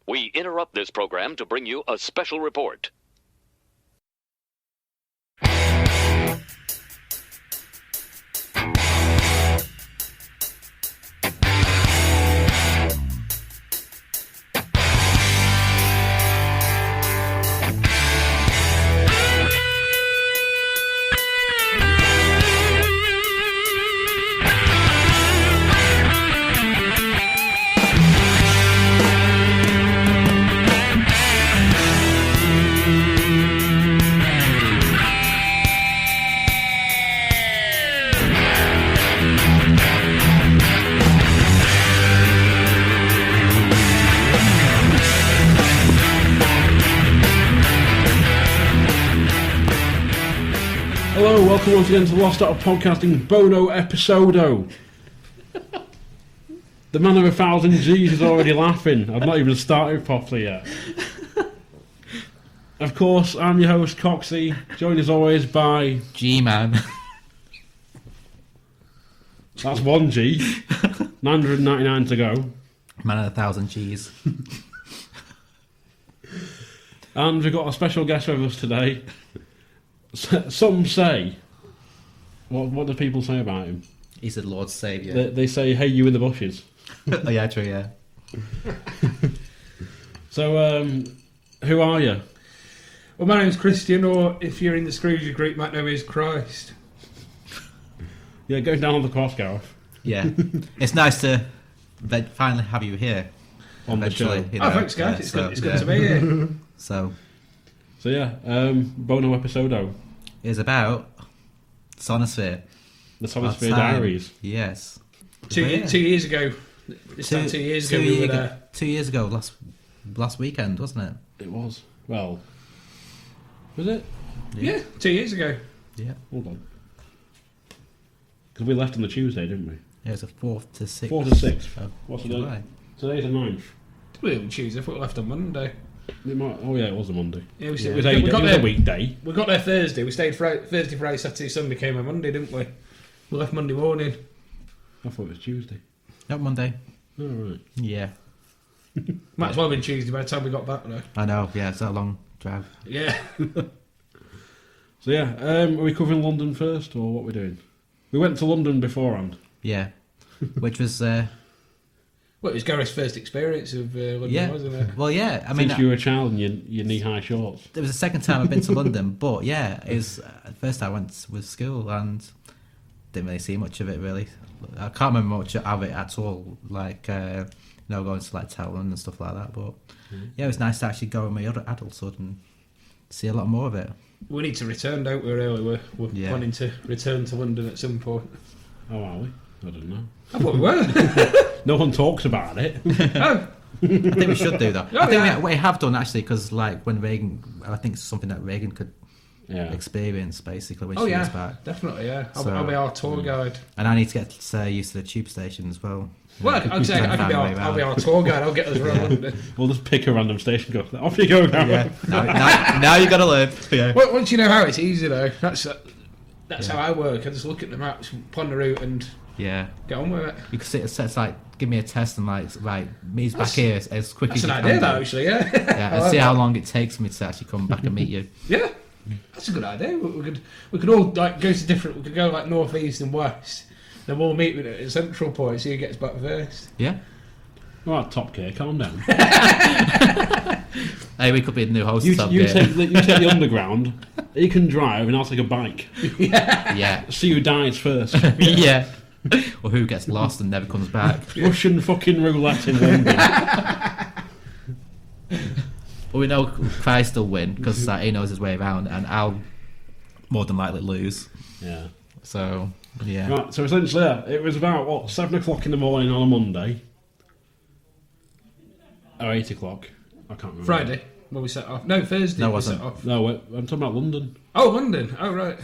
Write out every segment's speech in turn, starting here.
We interrupt this program to bring you a special report. Hello, welcome once again to the Lost Art of Podcasting Bono Episodo. The man of 1,000 G's is already laughing. I've not even started properly yet. Of course, I'm your host, Coxy, joined as always by... G-Man. That's 1 G. 999 to go. Man of 1,000 G's. And we've got a special guest with us today. Some say... What do people say about him? He's the Lord's Saviour. They say, hey, you in the bushes. Oh, yeah, true, yeah. So, who are you? Well, my name's Christian, or if you're in the Scrooge group, my name is Christ. Yeah, going down on the cross, Gareth. Yeah. It's nice to finally have you here. On the show. You know, Thanks, Gareth. It's good to be here. So yeah, Bono Episodo. It's about Sonisphere. The Sonisphere Diaries. Yes. 2 years ago. This time 2 years ago we were there. 2 years ago, last weekend, wasn't it? It was. Well, was it? Yeah, 2 years ago. Yeah. Hold on. Because we left on the Tuesday, didn't we? Yeah, it's the 4th to 6th. 4th to 6th. Of What's the July. date? Today's the 9th. We didn't Tuesday, I thought we left on Monday. Oh yeah, it was a Monday. Yeah, It was a weekday. We got there Thursday. We stayed Thursday, Friday, Saturday, Sunday, came on Monday, didn't we? We left Monday morning. I thought it was Tuesday. Not Monday. Oh, right. Yeah. Might as well have been Tuesday by the time we got back though. I know, yeah, it's that long drive. Yeah. So yeah, are we covering London first, or what we're doing? We went to London beforehand. Yeah. Which was... Well, it was Gareth's first experience of London, wasn't it? Well, yeah. I mean, since you were a child in your knee-high shorts. It was the second time I've been to London, but yeah, it was the first time I went with school and didn't really see much of it, really. I can't remember much of it at all, like, going to like Town and stuff like that, but yeah, it was nice to actually go in my adulthood and see a lot more of it. We need to return, don't we, really? We're planning to return to London at some point. Oh, are we? I don't know. I thought we were. No one talks about it. Oh. I think we should do that. Oh, I think yeah. we have done, actually, because like when Reagan, I think it's something that Reagan could experience, basically, when she was back. Definitely, yeah. So, I'll be our tour guide. And I need to get used to the tube station as well. Well, I'd say I'll be our tour guide. I'll get us around London. We'll just pick a random station and go, off you go, now. Yeah. Now you got to learn. Yeah. Once you know how, it's easy, though. That's how I work. I just look at the maps, plan the route, and get on with it. You can sit, it's like, give me a test and like, right, me's back here as quick as you can. That's an idea, that, actually, yeah. Yeah, and see how long it takes me to actually come back and meet you. Yeah, that's a good idea. We could all like go to different. We could go like north, east, and west. Then we'll meet at a central point. See who gets back first. Yeah. All right, Top Gear, calm down. Hey, we could be the new host. You take the underground. You can drive, and I'll take a bike. Yeah. See who dies first. Yeah. Or who gets lost and never comes back. Russian fucking roulette in London. But we know Christ will win because he knows his way around, and I'll more than likely lose. Yeah. So yeah. Right. So essentially, it was about 7 o'clock in the morning on a Monday. Or 8 o'clock. I can't remember. Friday. when we set off. No, Thursday. No, it we wasn't. set off. No, I'm talking about London. Oh, London. Oh, right.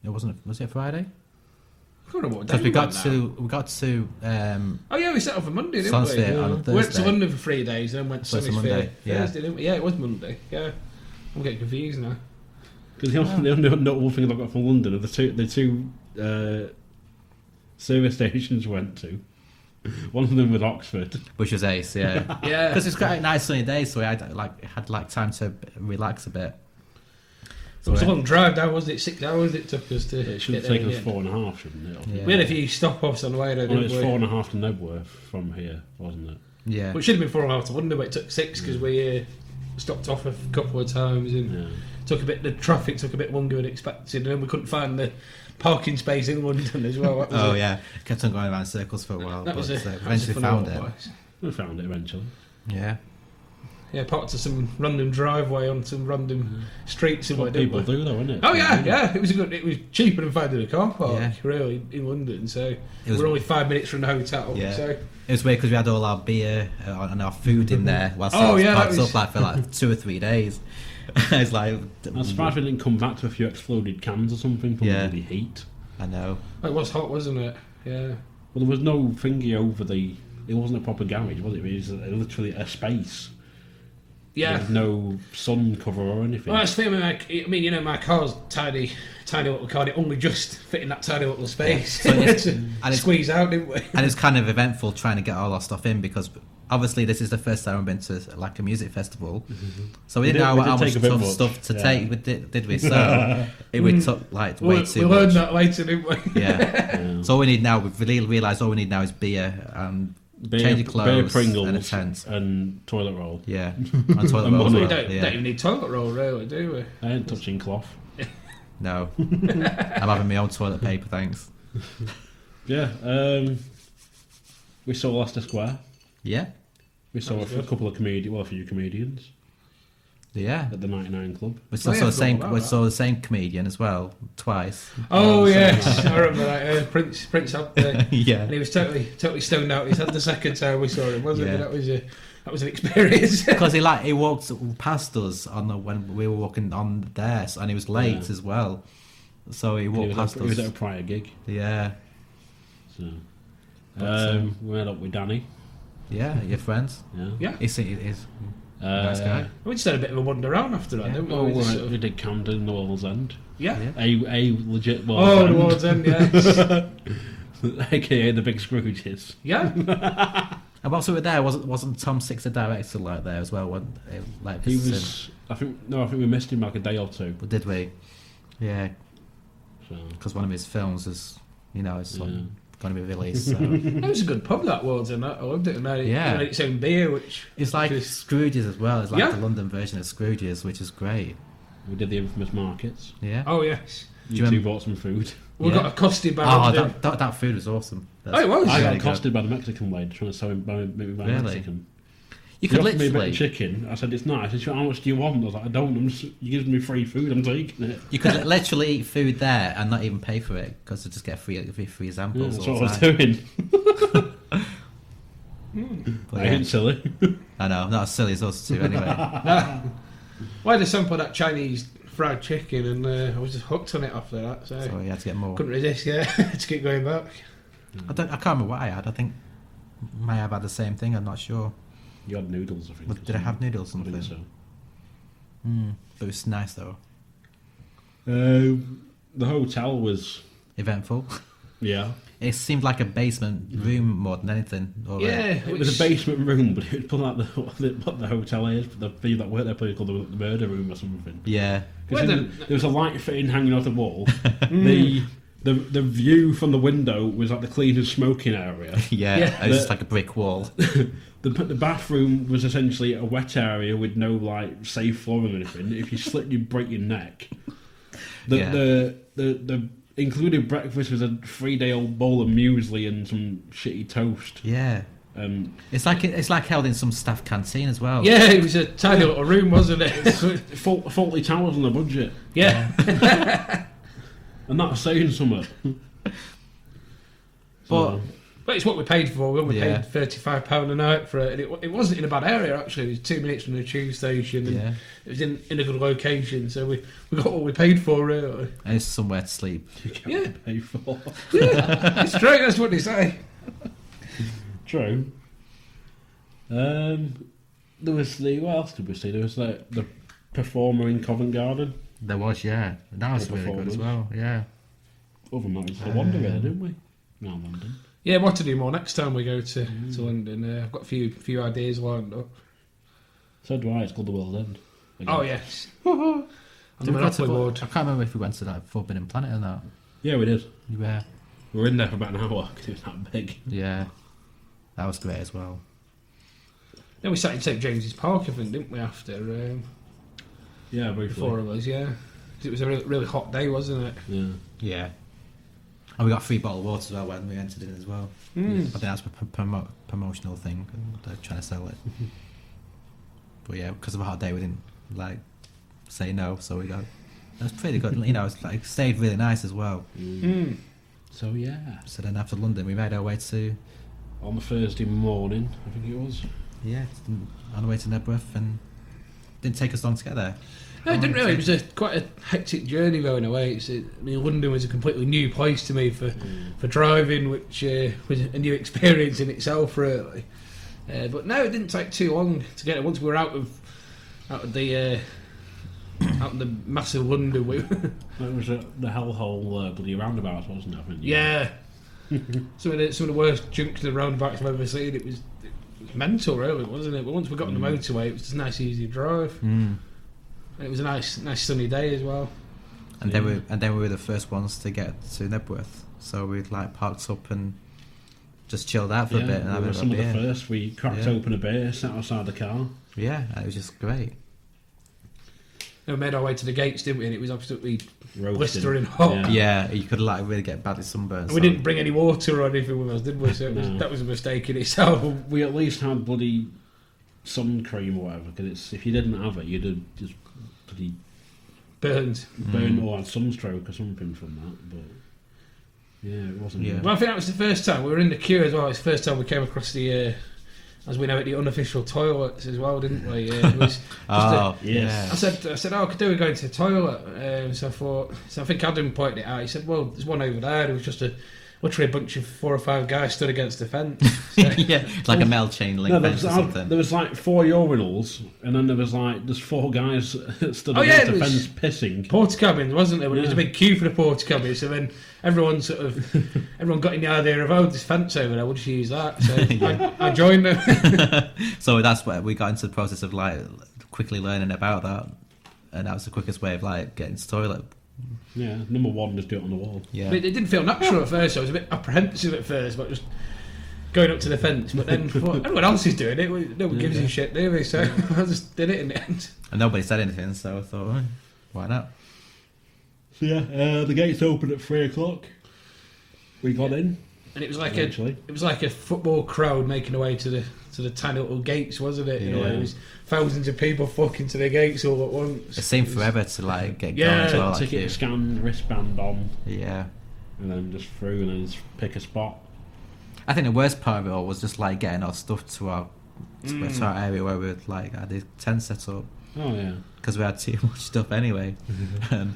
It wasn't. Was it Friday? I can't remember what day Because we we got to. Oh yeah, we set off on Monday, didn't we? Sonisphere on We went to Thursday. London for 3 days, then went to So it's a Sonisphere Monday, yeah. Thursday, didn't we? Yeah, it was Monday. Yeah, I'm getting confused now. Because the only notable thing I got from London are the two service stations we went to. One of them was Oxford. Which was ace, yeah. Yeah, Because it's quite a nice sunny day, so we had time to relax a bit. it was a long drive down, wasn't it? 6 hours it took us to. It should have get there taken us in the end. 4.5, shouldn't it? Yeah. We had a few stop-offs on the way, though, Well, didn't it's we? 4.5 to Nebworth from here, wasn't it? Yeah. Well, it should have been 4.5 to London, but it took 6 because we stopped off a couple of times and Yeah. the traffic took a bit longer than expected, and then we couldn't find the parking space in London as well. That was Oh it. yeah, kept on going around in circles for a while, That but was a eventually funny found little it. place. We found it eventually. Yeah. Yeah, parked to some random driveway on some random street somewhere. What didn't people we? do, though, isn't it? Oh yeah. It was cheaper than finding a car park, Yeah. really, in London. So was- we're only 5 minutes from the hotel. Yeah. So It was weird because we had all our beer and our food in there whilst Oh, it was yeah, that parked was- up like for 2 or 3 days. It's like, I'm surprised we didn't come back to a few exploded cans or something from Yeah. the heat. I know. it was hot, wasn't it? Yeah. Well, there was no thingy over the... It wasn't a proper garage, was it? It was literally a space. Yeah. There was no sun cover or anything. Well, that's the thing. I mean, you know, my car's tiny little car. It only just fit in that tiny little space So it's- to and it's- squeeze out, didn't we? And it's kind of eventful trying to get all our stuff in because obviously this is the first time I've been to like a music festival, so we didn't know how much take a bit tough much, stuff to yeah. take, did we? So it took like way We too learned much. that later, didn't we? Yeah. Yeah. So all we need now, we've really realised all we need now is beer and change of clothes beer Pringles and a tent. and toilet roll. Yeah, and toilet And roll. money. as We well, don't yeah. even need toilet roll, really, do we? I ain't touching cloth. No, I'm having my own toilet paper, thanks. Yeah, we saw Leicester Square. Yeah, We saw That was a good. couple of a few comedians yeah. at the 99 Club. We still Oh, yeah, saw I the same. forgot about We that. saw the same comedian as well twice. Oh yes, I remember that. Prince had the, Yeah. and he was totally stoned out. He had the second time we saw him, wasn't Yeah. it? That was an experience. Because he walked past us when we were walking on there, and he was late Yeah. as well. So he walked past He was at a us. prior gig. Yeah, So. But, We met up with Danny. yeah, your friends. Yeah. Yeah, He's nice guy. we just had a bit of a wander around after that, Yeah. didn't we? Oh, We just sort we of- did Camden, the World's End. yeah. Yeah. A legit Oh, World's the End. World's End, yes. AKA the Big Scrooges. Yeah. And whilst we were there, wasn't Tom Six the director like there as well? Like He visiting? was. I think we missed him like a day or two. Did we? Yeah, So. because one of his films is, is Yeah. going to be released. So. It was a good pub, that World's End. I loved it. And it Yeah. had its own beer, which It's like was- Scrooge's as well. It's like Yeah. the London version of Scrooge's, which is great. We did the infamous markets. Yeah. oh yes, You you two remember- bought some food. we Yeah. got accosted by Oh, the- that food was awesome. Oh, it was? I really got good. accosted by the Mexican lady trying to sell him buy Really? Mexican. You He could offered me a bit literally, of chicken. I said it's nice. He said, how much do you want? I was like, I don't. You gives me free food. I'm taking it. you could literally eat food there and not even pay for it because you just get free Yeah, samples that's all what I the was time. doing. But I yeah, ain't silly. I know, not as silly as us two anyway. Well, I had a sample of that Chinese fried chicken, and I was just hooked on it after that. So, So we had to get more. couldn't resist. Yeah, to keep going back. I can't remember what I had. I think may have had the same thing. I'm not sure. You had noodles, I think. But did I have noodles or I think something? so. But it was nice though. The hotel was, Eventful. yeah. It seemed like a basement room more than anything. Or, Yeah, It was a basement room, but it was like what the hotel is. But the people that work there probably called the murder room or something. Yeah. 'Cause Well, there was a light fitting hanging off the wall. The view from the window was like the cleaner's smoking area. Yeah. Yeah. It was just like a brick wall. The bathroom was essentially a wet area with no like safe flooring or anything. If you slipped, you'd break your neck. The included breakfast was a 3-day-old bowl of muesli and some shitty toast. Yeah. It's like held in some staff canteen as well. Yeah, it was a tiny little room, wasn't it? Faulty towers on the budget, yeah. and that's saying something. But But it's what we paid for. We only Yeah. paid £35 a night for it. And it wasn't in a bad area, actually. It was 2 minutes from the tube station. And Yeah. it was in a good location. So we got what we paid for, really. And it's somewhere to sleep. You can't Yeah. pay for. It's true, that's what they say. True. There was what else did we see? There was the performer in Covent Garden. There was, yeah. That was The really good as performance. well, yeah. Other than that, it's the Wonder Air, didn't we? No, London. Yeah, what to do more next time we go to London. I've got a few ideas lined up. So do I. It's called the World End. Again. Oh, yes. Did On the we go to- Monopoly board. I can't remember if we went to that Forbidden Planet or not. Yeah, we did. Yeah. We were in there for about an hour because it was that big. Yeah. That was great as well. Then we sat in St James's Park, I think, didn't we, after Yeah, the briefly. four of us, yeah. 'Cause it was a really hot day, wasn't it? Yeah. Yeah. And we got a free bottle of water as well when we entered in as well. I think that's a promotional thing. They're trying to sell it. But yeah, because of a hot day, we didn't say no, so we got. It was pretty good. It's stayed really nice as well. So yeah, So then after London, we made our way to on the Thursday morning, I think it was. on the way to Nebworth, and didn't take us long to get there. No, it didn't really. It was quite a hectic journey going away. London was a completely new place to me for driving, which was a new experience in itself, really. But no, it didn't take too long to get it. Once we were out of the massive London, It was the hellhole bloody roundabouts, wasn't it? I think. yeah, some of the worst junctions and roundabouts I've ever seen. It was mental, really, wasn't it? But once we got on the motorway, it was just a nice, easy drive. And it was a nice sunny day as well. And then we were the first ones to get to Nebworth, so we parked up and just chilled out for a bit and we having were a some of the beer. first. We cracked open a beer, sat outside the car. Yeah, and it was just great. And we made our way to the gates, didn't we? And it was absolutely Roasting. blistering hot. Yeah, you could really get badly sunburned. And we didn't bring any water or anything with us, did we? So No. that was a mistake in itself. Well, we at least had bloody sun cream or whatever. Because if you didn't have it, you'd have just bloody Burned. burned or had sunstroke or something from that. But yeah, it wasn't. Yeah. good. Well, I think that was the first time. We were in the queue as well. It's the first time we came across the, as we know it, the unofficial toilets as well, didn't we? It was just yes. I said, oh, could do with going to the toilet. So I think Adam pointed it out. He said, well, there's one over there. It was just literally a bunch of 4 or 5 guys stood against the fence. So, yeah, like a male chain link No, fence or something. there was 4 urinals, and then there was just 4 guys stood Oh, against yeah, the it was- fence pissing. porta cabins, wasn't there? But it was a Yeah. big queue for the porta cabins. So then everyone got in the idea of, oh, this fence over there, we'll just use that. So I joined them. So that's where we got into the process of quickly learning about that, and that was the quickest way of getting to the toilet. Yeah, number 1, just do it on the wall. Yeah, But it didn't feel natural at first. So I was a bit apprehensive at first, but just going up to the fence. But then everyone else is doing it. No one gives a shit, do they? So I just did it in the end. and nobody said anything, so I thought, why not? So yeah, the gates opened at 3 o'clock. We got in. And it was like Eventually. a football crowd making their way to the tiny little gates, wasn't it? Yeah. It was thousands of people flocking to the gates all at once. It seemed forever to get going Yeah, as well. Ticket scanned, wristband on, Yeah. and then just through, and then just pick a spot. I think the worst part of it all was just getting our stuff to our area where we had the tent set up, Oh yeah. because we had too much stuff anyway. And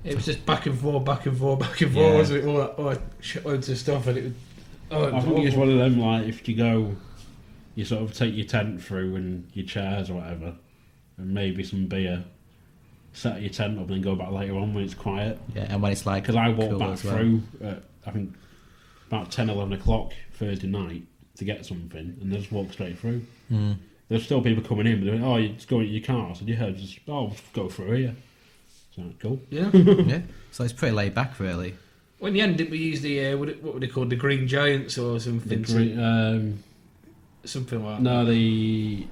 It was just back and forth, Yeah. wasn't it? All that shitloads of stuff, and it was. Oh, it I was think it's awful. one of them, if you go, you sort of take your tent through and your chairs or whatever, and maybe some beer, set your tent up and then go back later on when it's quiet. yeah, and when it's Because I walked cool back as well. through at, I think, about 10, 11 o'clock Thursday night to get something, and I just walked straight through. There's still people coming in, but they're like, oh, you just go in your car. I said, yeah, just go through here. So, cool. Yeah. Yeah, so it's pretty laid back, really. Well, in the end, didn't we use the what were they called, the Green Giants or something? Something like that. No, the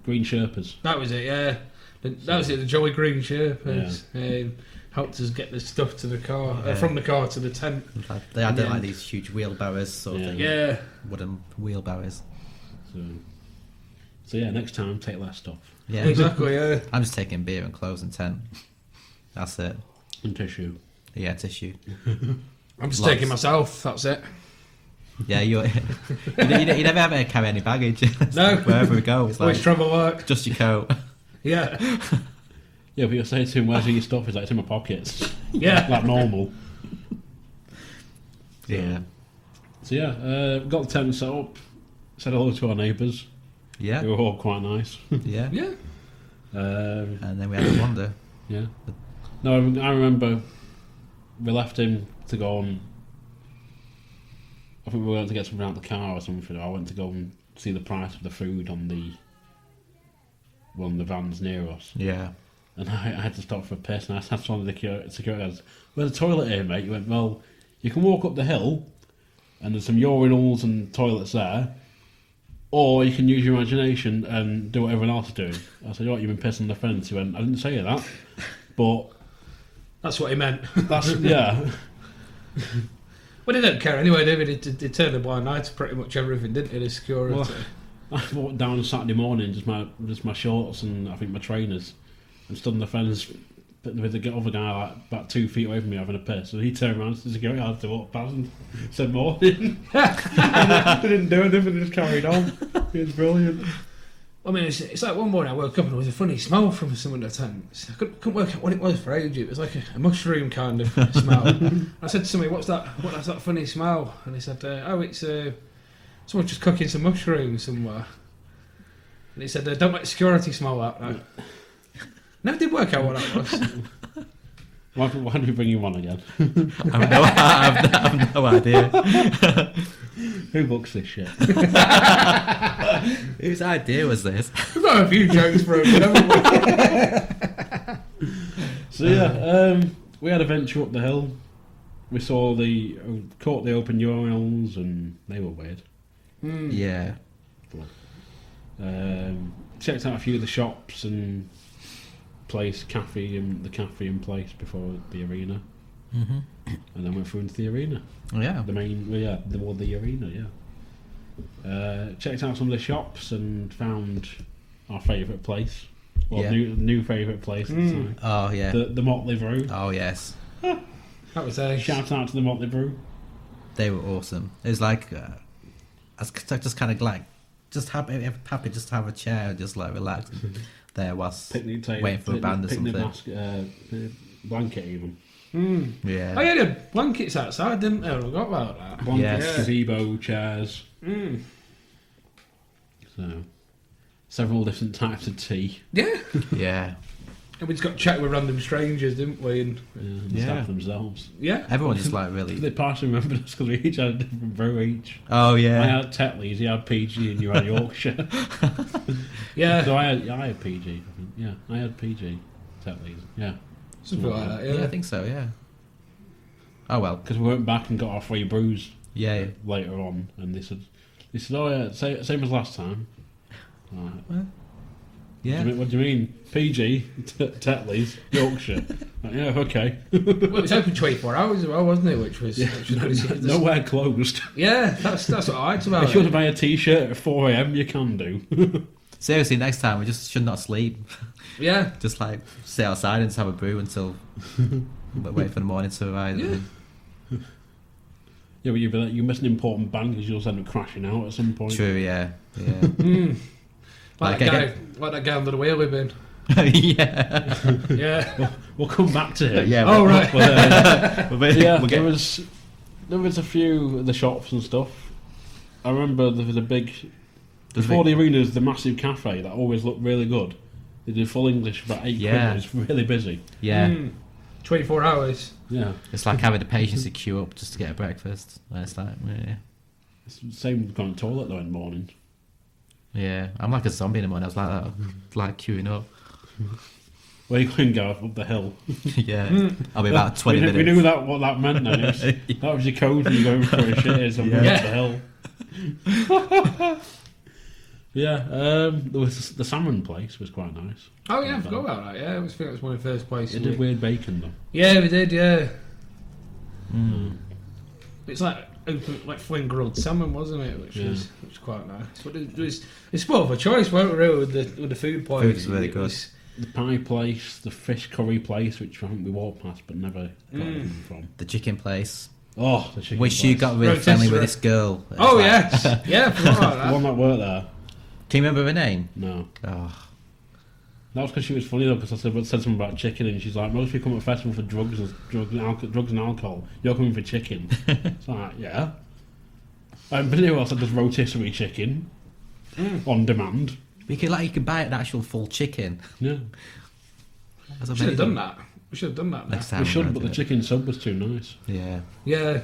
Green Sherpas. That was it. Yeah, that was it. The Jolly Green Sherpas helped us get the stuff to the car, from the car to the tent. They had In the end. these huge wheelbarrows sort of Yeah. thing. Yeah. Wooden wheelbarrows. So yeah, next time take less stuff Yeah, Exactly. Yeah. I'm just taking beer and clothes and tent. That's it. and tissue. Yeah, tissue. I'm just Lots. taking myself. That's it. Yeah, you never ever carry any baggage. No. Wherever we go, it's Always like travel work. just your coat. Yeah. Yeah, but you'll say to him, "Where's your stuff?" He's like, "It's in my pockets." Yeah. Like normal. Yeah. So yeah, got the tent set up. Said hello to our neighbours. They Yeah. were all quite nice. Yeah. Yeah. And then we had a wander. Yeah. No, I remember we left him to go and. I think we went to get something out of the car or something. I went to go and see the price of the food on one of the vans near us. Yeah. And I had to stop for a piss, and I asked one of the security guards, "Where's the toilet here, mate?" He went, "Well, you can walk up the hill, and there's some urinals and toilets there, or you can use your imagination and do what everyone else is doing." I said, "What, you've been pissing on the fence?" He went, "I didn't say that, but That's what he meant. that's, yeah." Well, they don't care anyway, David. They turned a blind eye to pretty much everything, didn't they? The security. Well, I walked down on Saturday morning, just my shorts and I think my trainers, and stood on the fence with the other guy like about 2 feet away from me having a piss, and he turned around to the security guard to walk past and said morning. They didn't do anything, they just carried on. It was brilliant. I mean, it's like one morning I woke up and there was a funny smell from some of the tents. I couldn't work out what it was for ages. It was like a mushroom kind of smell. I said to somebody, "What's that? What's that funny smell?" And they said, "Oh, it's someone just cooking some mushrooms somewhere." And he said, "Don't let security smell that." Never did work out what that was. Why did we bring you on again? I've no idea. Who books this shit? Whose idea was this? We've got a few jokes for him, haven't we? So yeah, we had a venture up the hill. We saw caught the open urinals, and they were weird. Yeah. Checked out a few of the shops and the cafe and place before the arena, Mm-hmm. and then went through into the arena. Yeah. The arena. Yeah. Checked out some of the shops and found our favourite place. Well, Yeah. new favourite place at the time. Oh yeah. The Motley Brew. Oh yes. That was a Shout out to the Motley Brew. They were awesome. It was like I was just kind of like just happy just to have a chair and just like relax there whilst Picnic table. waiting for a band or picnic something. Blanket even. Yeah. Oh, yeah, they had blankets outside, didn't they? I forgot about that. Blankets, Yes. gazebo, chairs. So, several different types of tea. Yeah. Yeah. And we just got to chat with random strangers, didn't we? And And Yeah. staff themselves. yeah. Everyone just like really. They partially remembered us because we each had a different brew each. Oh I yeah. had Tetley's, you had PG, and you had Yorkshire. Yeah. So I had PG, I think. Yeah, I had PG. Tetley's, yeah. Something like that, Yeah, yeah. I think so. Yeah. Oh well. Because we went back and got our free brews Yeah. later on, and they said, "Oh yeah, same as last time." Like, Yeah. What do you mean? PG, Tetley's, Yorkshire. Like, yeah, okay. Well, it was open 24 hours as well, wasn't it? Which was Nowhere closed. Yeah, that's what I liked about If you want it. to buy a T-shirt at 4 a.m, you can do. Seriously, next time we just should not sleep. Yeah. Just like sit outside and just have a brew until wait for the morning to arrive. Yeah. Yeah, but you miss an important band because you'll end up crashing out at some point. True. Yeah. Yeah. Like that guy under the wheel we've been. Yeah. Yeah. We'll come back to it. Yeah. Oh, right. Yeah, we'll there was a few of the shops and stuff. I remember there was a big before the arena was the massive cafe that always looked really good. They did full English for about 8 quid. It was really busy. Yeah. 24 hours. Yeah, It's like having the patience to queue up just to get a breakfast. It's like, yeah. it's the same with going to the toilet though in the morning. Yeah. I'm like a zombie in the morning. I was like that, like queuing up. Where you couldn't go up the hill. Yeah. I'll be about 20 minutes. We knew what that meant then. That was your code when you going for a shit is somewhere Yeah. up the hill. Yeah, there was the salmon place was quite nice. Oh, yeah, I forgot about that. Yeah, I think it was one of the first places. It did weird bacon though. Yeah, we did, yeah. Mm. It's like open, like flame grilled salmon, wasn't it? Which Yeah. was quite nice. But it's sport of a choice, weren't we, really, with the food place? Food is really It good. was- The pie place, the fish curry place, which I think we walked past but never got anything from. The chicken place. Oh, the chicken Wish place. you got really friendly with this girl. It's like- yes. Yeah, I forgot about The that. one that worked there. Can you remember her name? No. Oh, That was because she was funny though, because I said something about chicken, and she's like, most people come to a festival for drugs and alcohol. You're coming for chicken. It's like, yeah. But anyway, else that does rotisserie chicken on demand. you could buy an actual full chicken. Yeah, That's We should have amazing. done that. We should have done that. Next Now. time we should, we're but gonna the do it. chicken sub was too nice. Yeah. Yeah.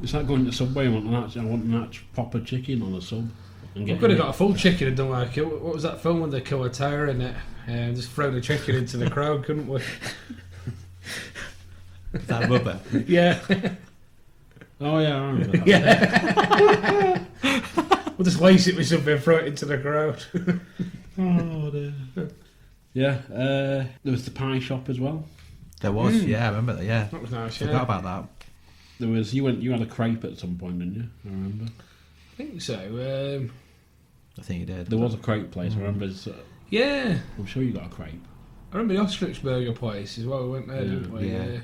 It's like going to Subway and I want an actual proper chicken on a sub. And We get could have got a full chicken and done like it. What was that film when they kill a tire in it and just throw the chicken into the crowd, couldn't we? Is that rubber? Yeah. Oh yeah, I remember that. Yeah. We'll just lace it with something and throw it into the crowd. Oh dear. Yeah, there was the pie shop as well. There was, yeah, I remember that, yeah. That was nice, Forgot yeah. about that. There was you had a crepe at some point, didn't you? I remember. I think so. I think you did. There was a crepe place. I remember. Yeah. I'm sure you got a crepe. I remember the ostrich burger place as well. We went there, Yeah. didn't we? Yeah.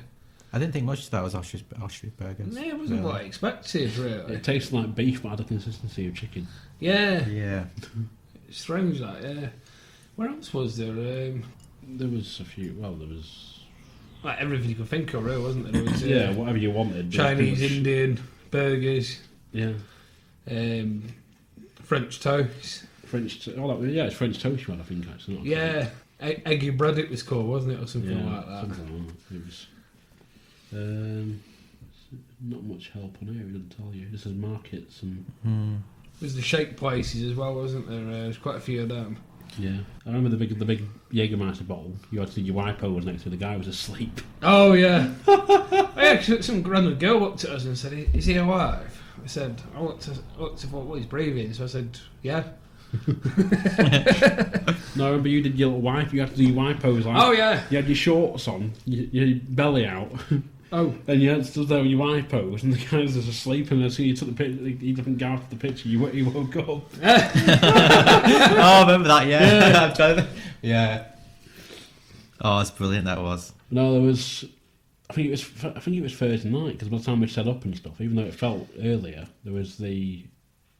I didn't think much of that was ostrich burgers. Yeah, it wasn't really. what I expected, really. It tasted like beef, but had the consistency of chicken. Yeah. Yeah. It's strange, that, yeah. Where else was there? There was a few. Well, there was. Like everything you could think of, really, wasn't there? There was, Yeah, whatever you wanted. There was Chinese, pretty much- Indian, burgers, Yeah, French toast. French. It's French toast you had, I think. Actually, not a Yeah. Eggy bread it was called, wasn't it? Or crepe. something Yeah, like that. something like that. It was. Not much help on here. It doesn't tell you. This is markets and. There was the shake places as well, wasn't there? There's quite a few of them. Yeah, I remember the big Jägermeister bottle. You had to your wipo was next to the guy was asleep. Oh, yeah. Actually, some random girl looked at us and said, "Is he alive?" I said, I looked at what he's breathing, so I said, "Yeah." No, I remember you did your little wipe. You had to do your wipos like. Oh, yeah. You had your shorts on, your belly out, Oh, and you had to do your wipos, and the guy was just asleep. And as you took the picture, he didn't go after the picture. You woke up. Oh, I remember that, yeah. Yeah. Oh, it's brilliant, that was. No, there was. I think it was Thursday night because by the time we set up and stuff, even though it felt earlier, there was the.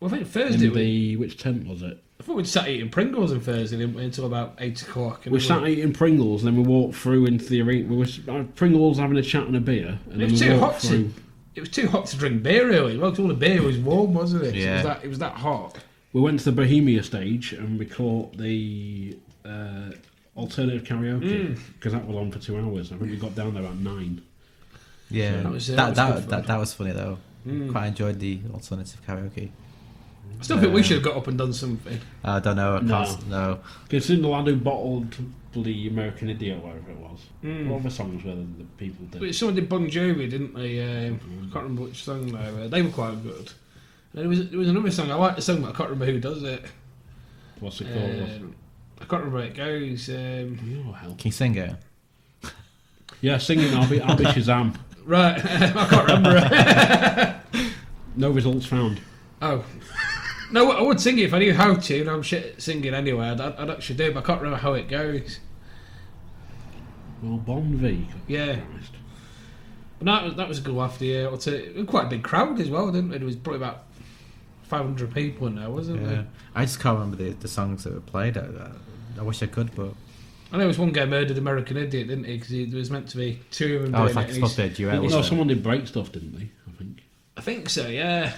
well, I think Thursday, which tent was it? I thought we'd sat eating Pringles on Thursday, didn't we, until about 8 o'clock. And We then sat eating Pringles, and then we walked through into the arena. We were Pringles having a chat and a beer, and It then was we too walked hot through. It was too hot to drink beer, really. Well, all the beer was warm, wasn't it? Yeah. So it was that hot. We went to the Bohemia stage, and we caught the alternative karaoke because that was on for 2 hours. I think we got down there about 9. Yeah. That was good That was funny, though. Quite enjoyed the alternative karaoke. I still think we should have got up and done something. I don't know, I can't, no. Considering the lad who bottled bloody American Idiot, whatever it was. What other songs were the people did? But someone did Bon Jovi, didn't they? I can't remember which song they were quite good. And there was another song, I like the song, but I can't remember who does it. What's it called? I can't remember how it goes. Oh, hell. Can you sing it? Yeah, singing I'll be Shazam. Right, I can't remember. No results found. Oh. No, I would sing it if I knew how to, and I'm shit at singing anyway. I'd actually do, but I can't remember how it goes. Well, Bon V. Yeah. Christ. But that was a good laugh. It was quite a big crowd as well, didn't it? It was probably about 500 people in there, wasn't Yeah. there? I just can't remember the songs that were played. I wish I could, but... I know there was one guy murdered American Idiot, didn't he? Because there was meant to be 2 of them. Oh, doing it's like it, and supposed to be a duet, No, wasn't it? someone did break stuff, didn't they? I think. I think so, yeah.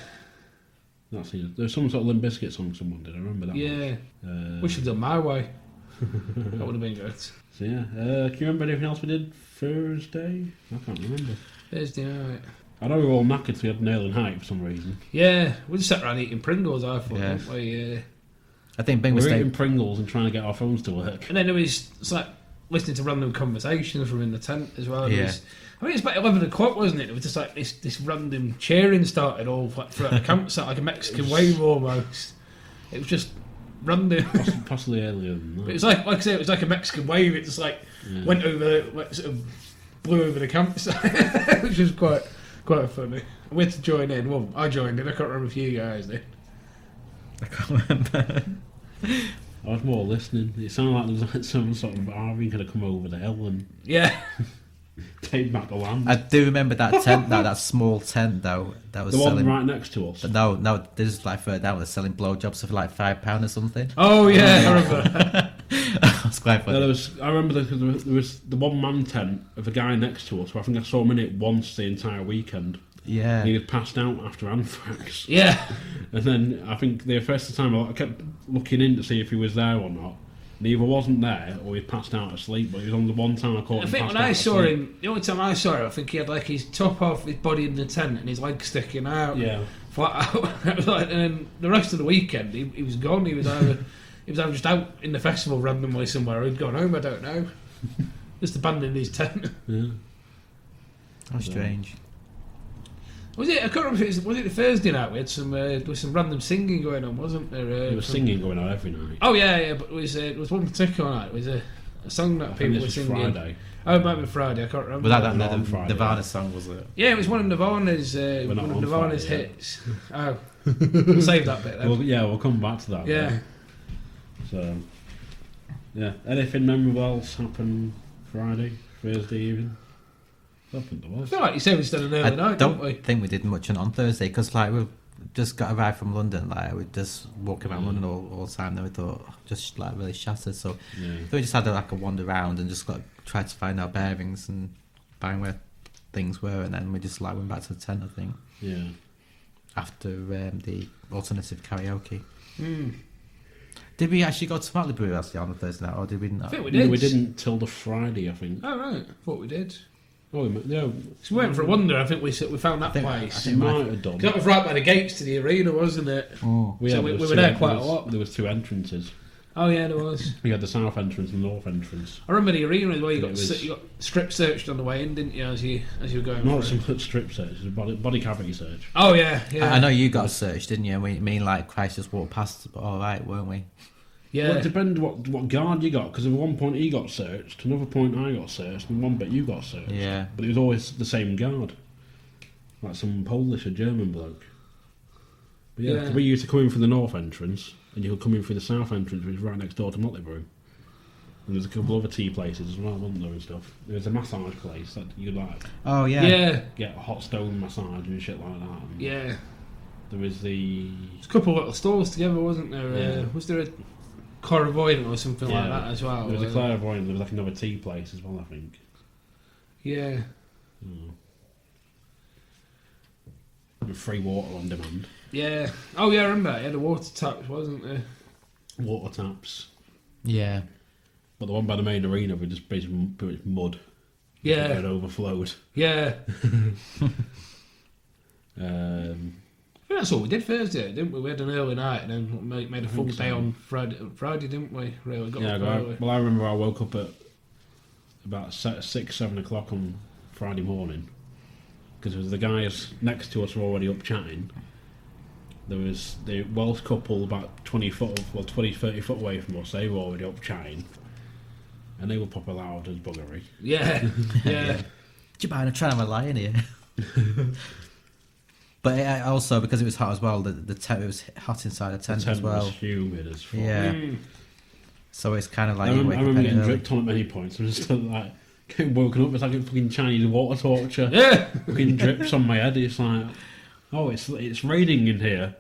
That's it. There's some sort of Limp Bizkit song someone did. I remember that. Yeah. One. We should have done My Way. That would have been good. So yeah. Can you remember anything else we did Thursday? I can't remember. Thursday night. I know we were all knackered, so we had nail and hype for some reason. Yeah, we just sat around eating Pringles, I thought, Yeah. didn't we? I think big We were mistake... eating Pringles and trying to get our phones to work. And then there was it's like listening to random conversations from in the tent as well. And Yeah. I think it was about 11 o'clock, wasn't it? It was just like this random cheering started all like throughout the campsite, like a Mexican wave almost. It was just random. Possibly earlier than that. It was like I say, it was like a Mexican wave. It just like went over, like, sort of blew over the campsite, which was quite funny. We had to join in. Well, I joined in. I can't remember if you guys did. I can't remember. I was more listening. It sounded like there was like some sort of RV could have come over the hill and Yeah, Take back the land. I do remember that tent, that small tent though, that was The one selling. right next to us. But no, there's like further down, they're selling blowjobs for like £5 or something. Oh yeah, I remember. That's quite funny. Yeah, I remember there was the one-man tent of a guy next to us, who I think I saw him in it once the entire weekend. Yeah. And he had passed out after anthrax. Yeah. And then I think the first time I kept looking in to see if he was there or not. And he either wasn't there or he'd passed out asleep, but he was on the one time I caught him. I think when I saw him, the only time I saw him, I think he had like his top off, his body in the tent, and his legs sticking out. Yeah. Flat out. And then the rest of the weekend, he was gone. He was either just out in the festival randomly somewhere, or he'd gone home. I don't know. Just abandoned his tent. Yeah. How strange. Was it? I can't remember. Was it the Thursday night? We had there was some random singing going on, wasn't there? There was singing going on every night. Oh yeah, but it was one particular night. It was a song that people were singing. Friday. Oh, it might be Friday. I can't remember. Was that Not on the Friday. Nirvana song, was it? Yeah, it was one of Nirvana's Friday, hits. Oh, we'll save that bit then. We'll come back to that. Yeah. Bit. So, yeah. Anything memorable else happened Friday, Thursday even? I think there I was. feel like you said we did an early night, don't didn't we? think we did much on Thursday because like we just got arrived from London. Like we just walking around London all the time. Then we thought just like really shattered. So we just had like a wander around and just like tried to find our bearings and find where things were. And then we just like went back to the tent. I think. Yeah. After the alternative karaoke. Did we actually go to Malibu actually on the Thursday night, or did we not? I think we did. We didn't till the Friday, I think. Oh right, thought we did. Oh, no. So we went for a wander. I think we found that place. We might have done. 'Cause that was right by the gates to the arena, wasn't it? Oh. So we were there quite a lot. There was two entrances. Oh yeah, there was. We had the south entrance and the north entrance. I remember the arena as well. You It was- got strip searched on the way in, didn't you? As you were going. Not through. some strip search, it was a body cavity search. Oh yeah, yeah. I know you got searched, didn't you? Me and like Christ just walked past, all right, weren't we? Yeah. Well, it depends what guard you got, because at one point he got searched, another point I got searched, and one bit you got searched. Yeah. But it was always the same guard. Like some Polish or German bloke. But yeah, 'cause we used to come in from the north entrance, and you could come in through the south entrance, which was right next door to Motley Brew. And there's a couple other tea places as well, wasn't there, and stuff. There was a massage place that you could like Oh yeah. Yeah. get a hot stone massage and shit like that. And Yeah. there was the... There's a couple of little stores together, wasn't there? Yeah. Was there a clairvoyant or something like that as well? There was a clairvoyant, there was like another tea place as well, I think. Yeah. With free water on demand. Yeah. Oh yeah, I remember. It had a water taps, wasn't there? Water taps. Yeah. But the one by the main arena was just basically pretty much mud. Yeah. It had overflowed. Yeah. Um, I think that's what we did Thursday, didn't we? We had an early night and then made a full day on Friday, didn't we? Really got up early. I remember I woke up at about 6, 7 o'clock on Friday morning because the guys next to us were already up chatting. There was the Welsh couple about 20, 30 foot away from us. They were already up chatting, and they were proper loud as buggery. Yeah, yeah. Do you mind? I'm trying to have a lie in here. But also because it was hot as well, the tent, it was hot inside the tent as well. Was humid as fuck. Yeah. So it's kind of like I you remember wake up getting early. dripped on at many points. I was just like getting woken up. It's like a fucking Chinese water torture. Yeah. Fucking drips on my head. It's like, oh, it's raining in here.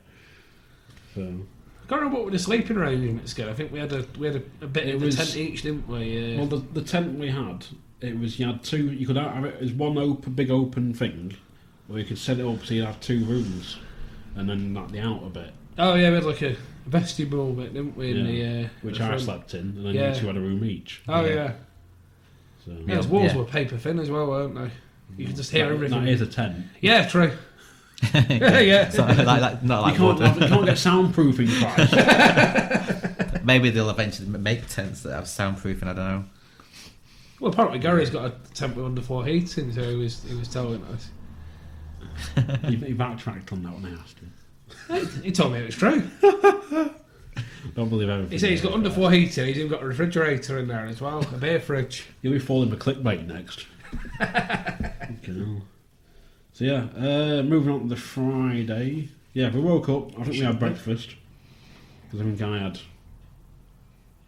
So I can't remember what were the sleeping arrangements again. I think we had a bit of a tent each, didn't we? well, the tent we had, you had two. You could have it as one big open thing, or you could set it up so you'd have two rooms, and then like the outer bit. Oh yeah, we had like a vestibule bit, didn't we? In the which the I front. slept in, and then Yeah. you two had a room each. Oh yeah. So Yeah, those walls Yeah. were paper thin as well, weren't they? You could just hear everything. That is a tent. Yeah, true. Yeah. So, like not like You wood. can't get soundproofing price. Maybe they'll eventually make tents that have soundproofing. I don't know. Well, apparently Gary's got a tent with underfloor heating, so he was telling us. he backtracked on that when I asked him. He told me it was true. Don't believe everything. He said he's got underfloor heating. He's even got a refrigerator in there as well, a beer fridge. You'll be falling for clickbait next. Fucking hell. So yeah, moving on to the Friday. Yeah, we woke up. I think we had breakfast because I think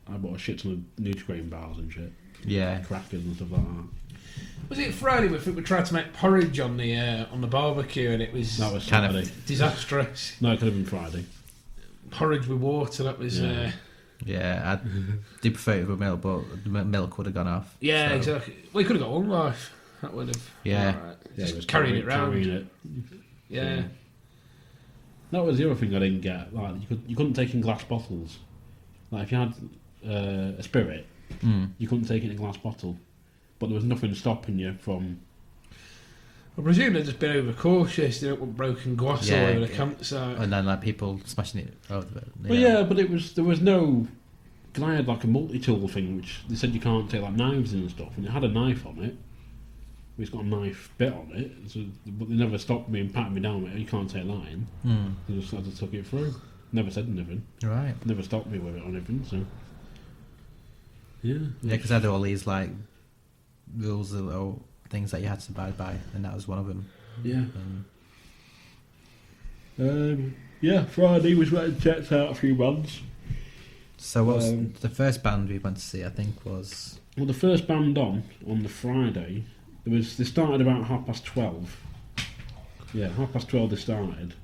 I bought a shit ton of Nutri-Grain bars and shit, Yeah. crackers and stuff like that. Was it Friday? We think we tried to make porridge on the barbecue, and it was That was Kind of- Friday. disastrous. No, it could have been Friday. Porridge with water. That was. Yeah. Yeah, I do prefer it with milk, but the milk would have gone off. Yeah, so. exactly. We could have got one life. That would have. Yeah. Alright. Yeah, Just it was carrying it round. carrying it. Yeah. That was the other thing I didn't get. Like you couldn't take in glass bottles. Like if you had a spirit, you couldn't take it in a glass bottle. But there was nothing stopping you from. I presume they've just been overcautious. They don't want broken glass all Yeah, over the yeah. campsite. And then like people smashing it over. Well, yeah, but there was no. Because I had like a multi-tool thing, which they said you can't take like knives in and stuff, and it had a knife on it. It's got a knife bit on it, so, but they never stopped me and patted me down with it. You can't take that in. They just had to tuck it through. Never said anything. Right. Never stopped me with it or anything. So yeah, Yeah, because I had all these like rules or things that you had to abide by, and that was one of them. yeah. Yeah, Friday was went and checked out a few bands. So what was the first band we went to see? I think was Well, the first band on the Friday, they started about 12:30. Yeah, 12:30 they started,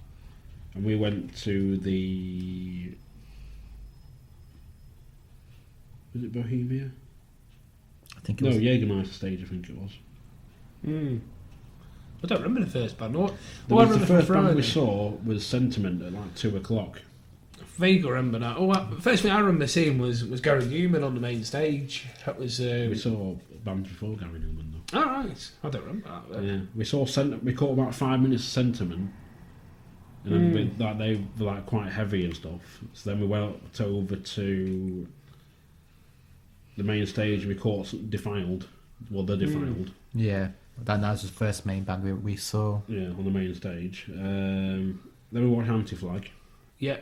and we went to the. Was it Bohemia? I think it No, was Jägermeister stage. I think it was. I don't remember the first band. What I The remember first from band Friday. we saw was Sentiment at like 2:00. Vaguely remember that. First thing I remember seeing was Gary Newman on the main stage. That was. We saw bands before Gary Newman though. Oh, right. I don't remember that. Then. Yeah, we saw we caught about 5 minutes of Sentiment, and then they were like quite heavy and stuff. So then we went over to the main stage. We caught Defiled. Well, they're Defiled. yeah. That was the first main band we saw. Yeah, on the main stage. Then we watched Anti-Flag Yeah.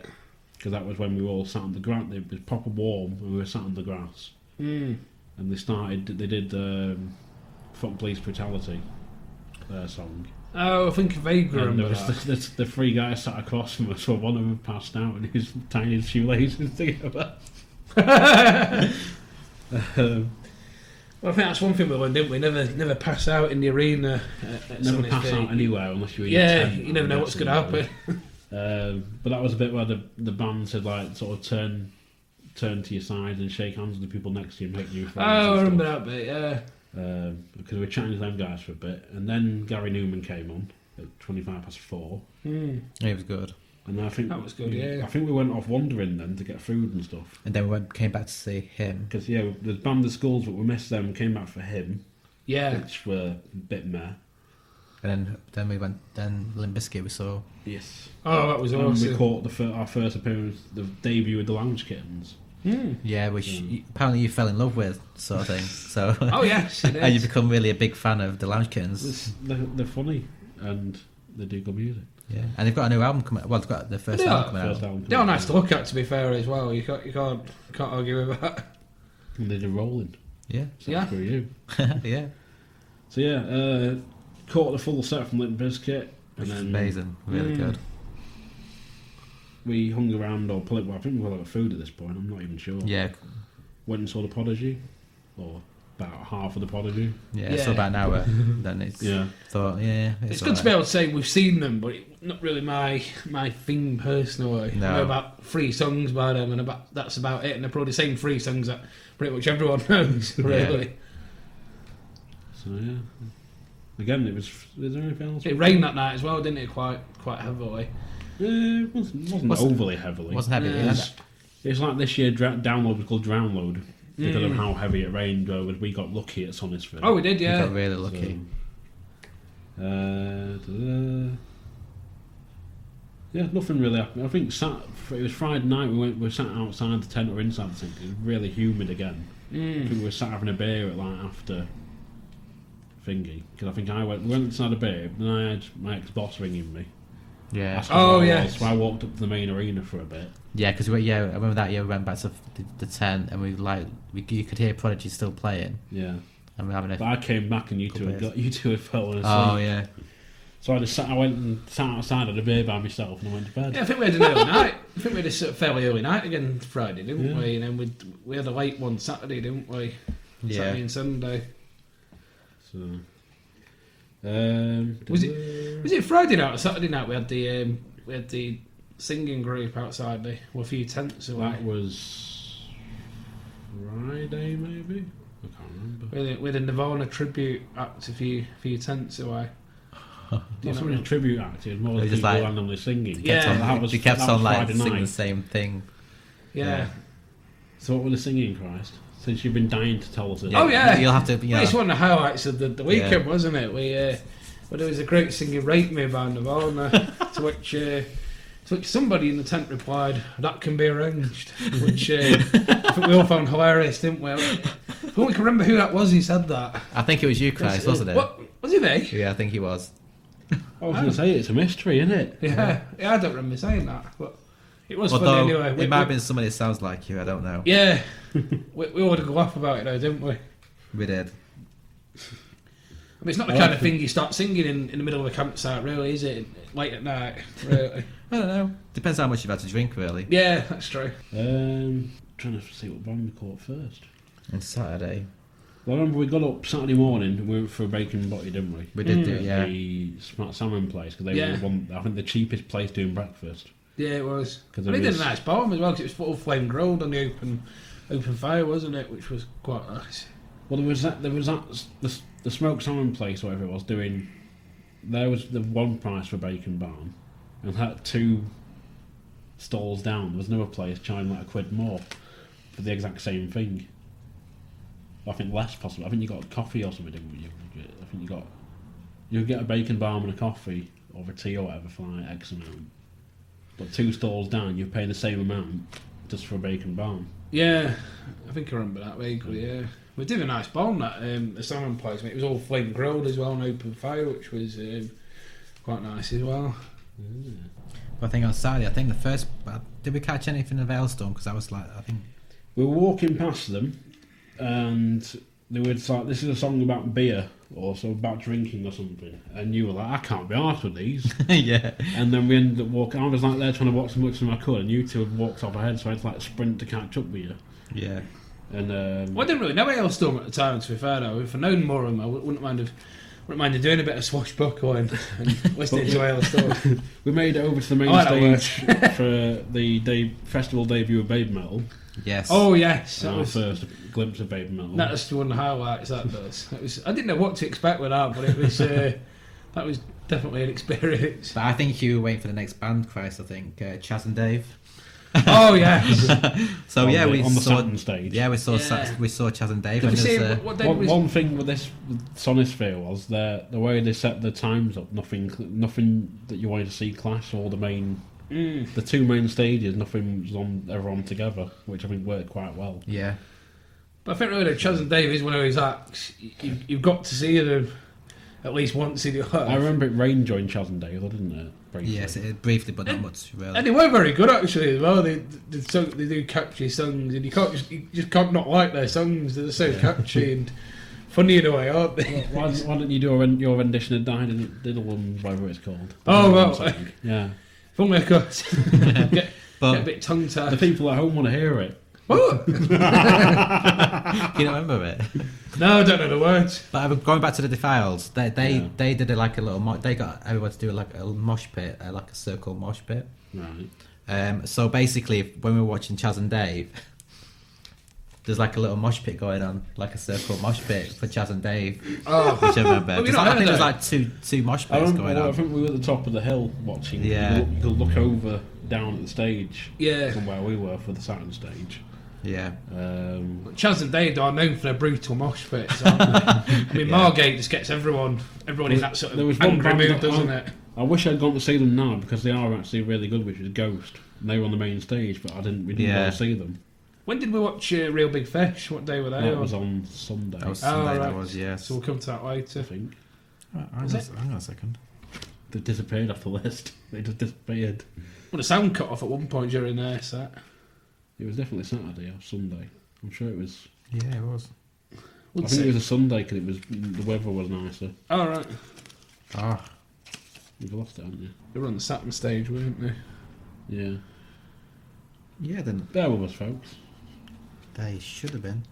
because that was when we all sat on the grass. It was proper warm, and we were sat on the grass. And they did Fuck Police Brutality song. Oh, I think I vaguely And there remember was that. the three guys sat across from us, so one of them passed out and his tiny shoelaces together. Well, I think that's one thing we learned, didn't we? Never pass out in the arena. At Never Sonisphere. pass out anywhere unless you're in Yeah, your tent. you never know what's going to happen. But that was a bit where the band said like sort of turn to your side and shake hands with the people next to you and make new friends. Oh, I and remember stuff. that bit. Yeah. Because we were chatting to them guys for a bit, and then Gary Newman came on at 4:25. It was good. And I think That was good, yeah. I think we went off wandering then to get food and stuff. And then came came back to see him. Because the band, the Skulls, but we missed them. Came back for him, Yeah. which were a bit meh. And then we went. Then Limp Bizkit we saw. Yes. Oh, that was And awesome. we caught our first appearance, the debut of the Lounge Kittens. Yeah, which apparently you fell in love with, sort of thing. So. Oh, yes. It And you is. become really a big fan of the Lounge Kittens. They're funny and they do good music. Yeah, and they've got a new album coming. Well, they've got the first Yeah. album coming First out. album. They are nice to look at, to be fair, as well. You can't argue with that. And they did Rolling. Yeah, So Yeah. that's for you. yeah, So yeah, caught the full set from Limp Bizkit. which And is then amazing, really good. we hung around or well, I think we were out of food at this point, I'm not even sure. Yeah, Went and saw the Prodigy. Or about half of the Prodigy. yeah. Yeah. So about an hour, then it's Yeah. thought, yeah, It's good to be able to say we've seen them, but it's not really my thing personally. No. I know about 3 songs by them, and that's about it. And they're probably the same 3 songs that pretty much everyone knows, really. So yeah. Again, is there anything else? It rained that night as well, didn't it? Quite heavily. It wasn't overly heavily. Wasn't heavy. Yeah. It's like this year download was called Drownload because of how heavy it rained. We got lucky at Sonisphere. Oh, we did, You yeah. got really lucky. Yeah, nothing really happened. I think it was Friday night. We sat outside the tent or inside the tent. It was really humid again. I think we were sat having a beer at like after thingy because I think we went inside a beer. Then I had my ex-boss ringing me. Yeah, asking Oh, where I yeah. was. So I walked up to the main arena for a bit. yeah, because I remember that year we went back to the tent and you could hear Prodigy still playing, Yeah, and we're having but a. I came back and you two had fallen asleep. Oh yeah, So I went and sat outside at a beer by myself and I went to bed. Yeah, I think we had an early night. I think we had a sort of fairly early night again Friday, didn't Yeah. we? And then we had a late one Saturday, didn't we? Yeah. Saturday and Sunday. So Was it Friday night or Saturday night? We had the singing group outside with a few tents away. That was Friday, maybe. I can't remember. With a Nirvana tribute act, a few tents away. Not so much a tribute act. It was more the just people like- randomly singing. They kept on like Friday singing the night. same thing. Yeah. So what were they singing, Christ? Since you've been dying to tell us it. Oh yeah. You'll have to. Well, it's one of the highlights of the weekend, Yeah. wasn't it? Well, there was a great singing "Rape Me" by Nirvana, to which somebody in the tent replied, "That can be arranged," which I think we all found hilarious, didn't we? If we can remember who that was who said that. I think it was you, Christ, wasn't it? What was it? Me? Yeah, I think he was. I was going to say it's a mystery, isn't it? Yeah, I don't remember saying that, but it was Although, funny anyway. it might have been somebody that sounds like you. I don't know. Yeah, we all had a laugh about it though, didn't we? We did. I mean, it's not the kind of thing you start singing in the middle of a campsite, really, is it? Late at night, really. I don't know. Depends how much you've had to drink, really. Yeah, that's true. Trying to see what band we caught first. On Saturday, Well, I remember we got up Saturday morning and we went for a bacon butty, didn't we? we did do, yeah. The Smart Salmon place, because they Yeah. were I think the cheapest place doing breakfast. Yeah, it was. 'Cause And it it did was- a nice bomb as well, because it was full flame grilled on the open fire, wasn't it? Which was quite nice. Well, there was that the smoked salmon place, or whatever it was, doing. There was the one price for bacon barn, and had 2 stalls down. There was another place charging like £1 more for the exact same thing. I think less possible. I think you got coffee or something, didn't you? I think you get a bacon barn and a coffee or a tea or whatever for like X amount. But 2 stalls down, you're paying the same amount just for a bacon barn. Yeah, I think I remember that vaguely, yeah. We did a nice bomb, that the salmon place. It was all flame grilled as well on open fire, which was quite nice as well. But I think on Saturday, I think the first. Did we catch anything of Hailstorm? Because I was like, I think. We were walking past them, and they were like, "This is a song about beer, or so about drinking or something." And you were like, "I can't be arsed with these." Yeah. And then we ended up walking. I was like there trying to walk as much as I could, and you two had walked off ahead, so I had to like sprint to catch up with you. Yeah. And Well, I didn't really know Hailstorm at the time, to be fair though. If I'd known more of them, I wouldn't mind doing a bit of swashbuckling and listening to Hailstorm. we made it over to the main I like that stage for the festival debut of Baby Metal. Yes. Oh, yes. That Our was, first glimpse of Baby Metal. that's one of the highlights, that does. I didn't know what to expect with that, but it was that was definitely an experience. But I think you were waiting for the next band, Christ. I think Chaz and Dave. Oh, yes. So yeah, we on the saw Saturn stage. Yeah, we saw Yeah. we saw Chaz and Dave. Did And we see there's, what day was... One thing with this Sonisphere was the way they set the times up. Nothing that you wanted to see clash. All the main, the 2 main stages. Nothing was on everyone together, which I think worked quite well. yeah. But I think really Chaz and Dave is one of those acts you've got to see them at least once in your life. I remember it rained during Chaz and Dave, didn't it? Briefly. Yes, briefly, but not much really. And they were very good actually as well. They do catchy songs, and you just can't not like their songs. They're so catchy and funny in a way, aren't they? Why don't you do your rendition of Diddle and whatever it's called? Oh, well. Song. Yeah. If only I could get a bit tongue The tied. people at home want to hear it. Oh! Can you remember it? No, I don't know the words. But going back to the Defiles, they did it like a little. They got everyone to do like a mosh pit, like a circle mosh pit. Right. So basically, when we were watching Chaz and Dave, there's like a little mosh pit going on, like a circle mosh pit for Chaz and Dave. Oh, Which I remember. Have you There's not like- I think heard there's like two mosh pits going I on. think we were at the top of the hill watching. Yeah. You could look over down at the stage. Yeah. From where we were for the Saturn stage. Yeah. Chaz and Dave are known for their brutal mosh pits, aren't they? I mean, Margate just gets everyone in that sort There of was one angry band mood, that doesn't it? I wish I'd gone to see them now because they are actually really good, which is Ghost. And they were on the main stage, but we didn't go to see them. When did we watch Real Big Fish? What day were they? That on? was on Sunday. That was Oh, Sunday. right. That was, yes. So we'll come to that I later. think. Hang on a second. They disappeared off the list. They just disappeared. Well, the sound cut off at one point during their set. It was definitely Saturday or Sunday. I'm sure it was. Yeah, it was. I think it was a Sunday because the weather was nicer. Oh, right. Ah. You've lost it, haven't you? They were on the Saturn stage, weren't they? Yeah. Yeah, then Bear with us, folks. they should have been.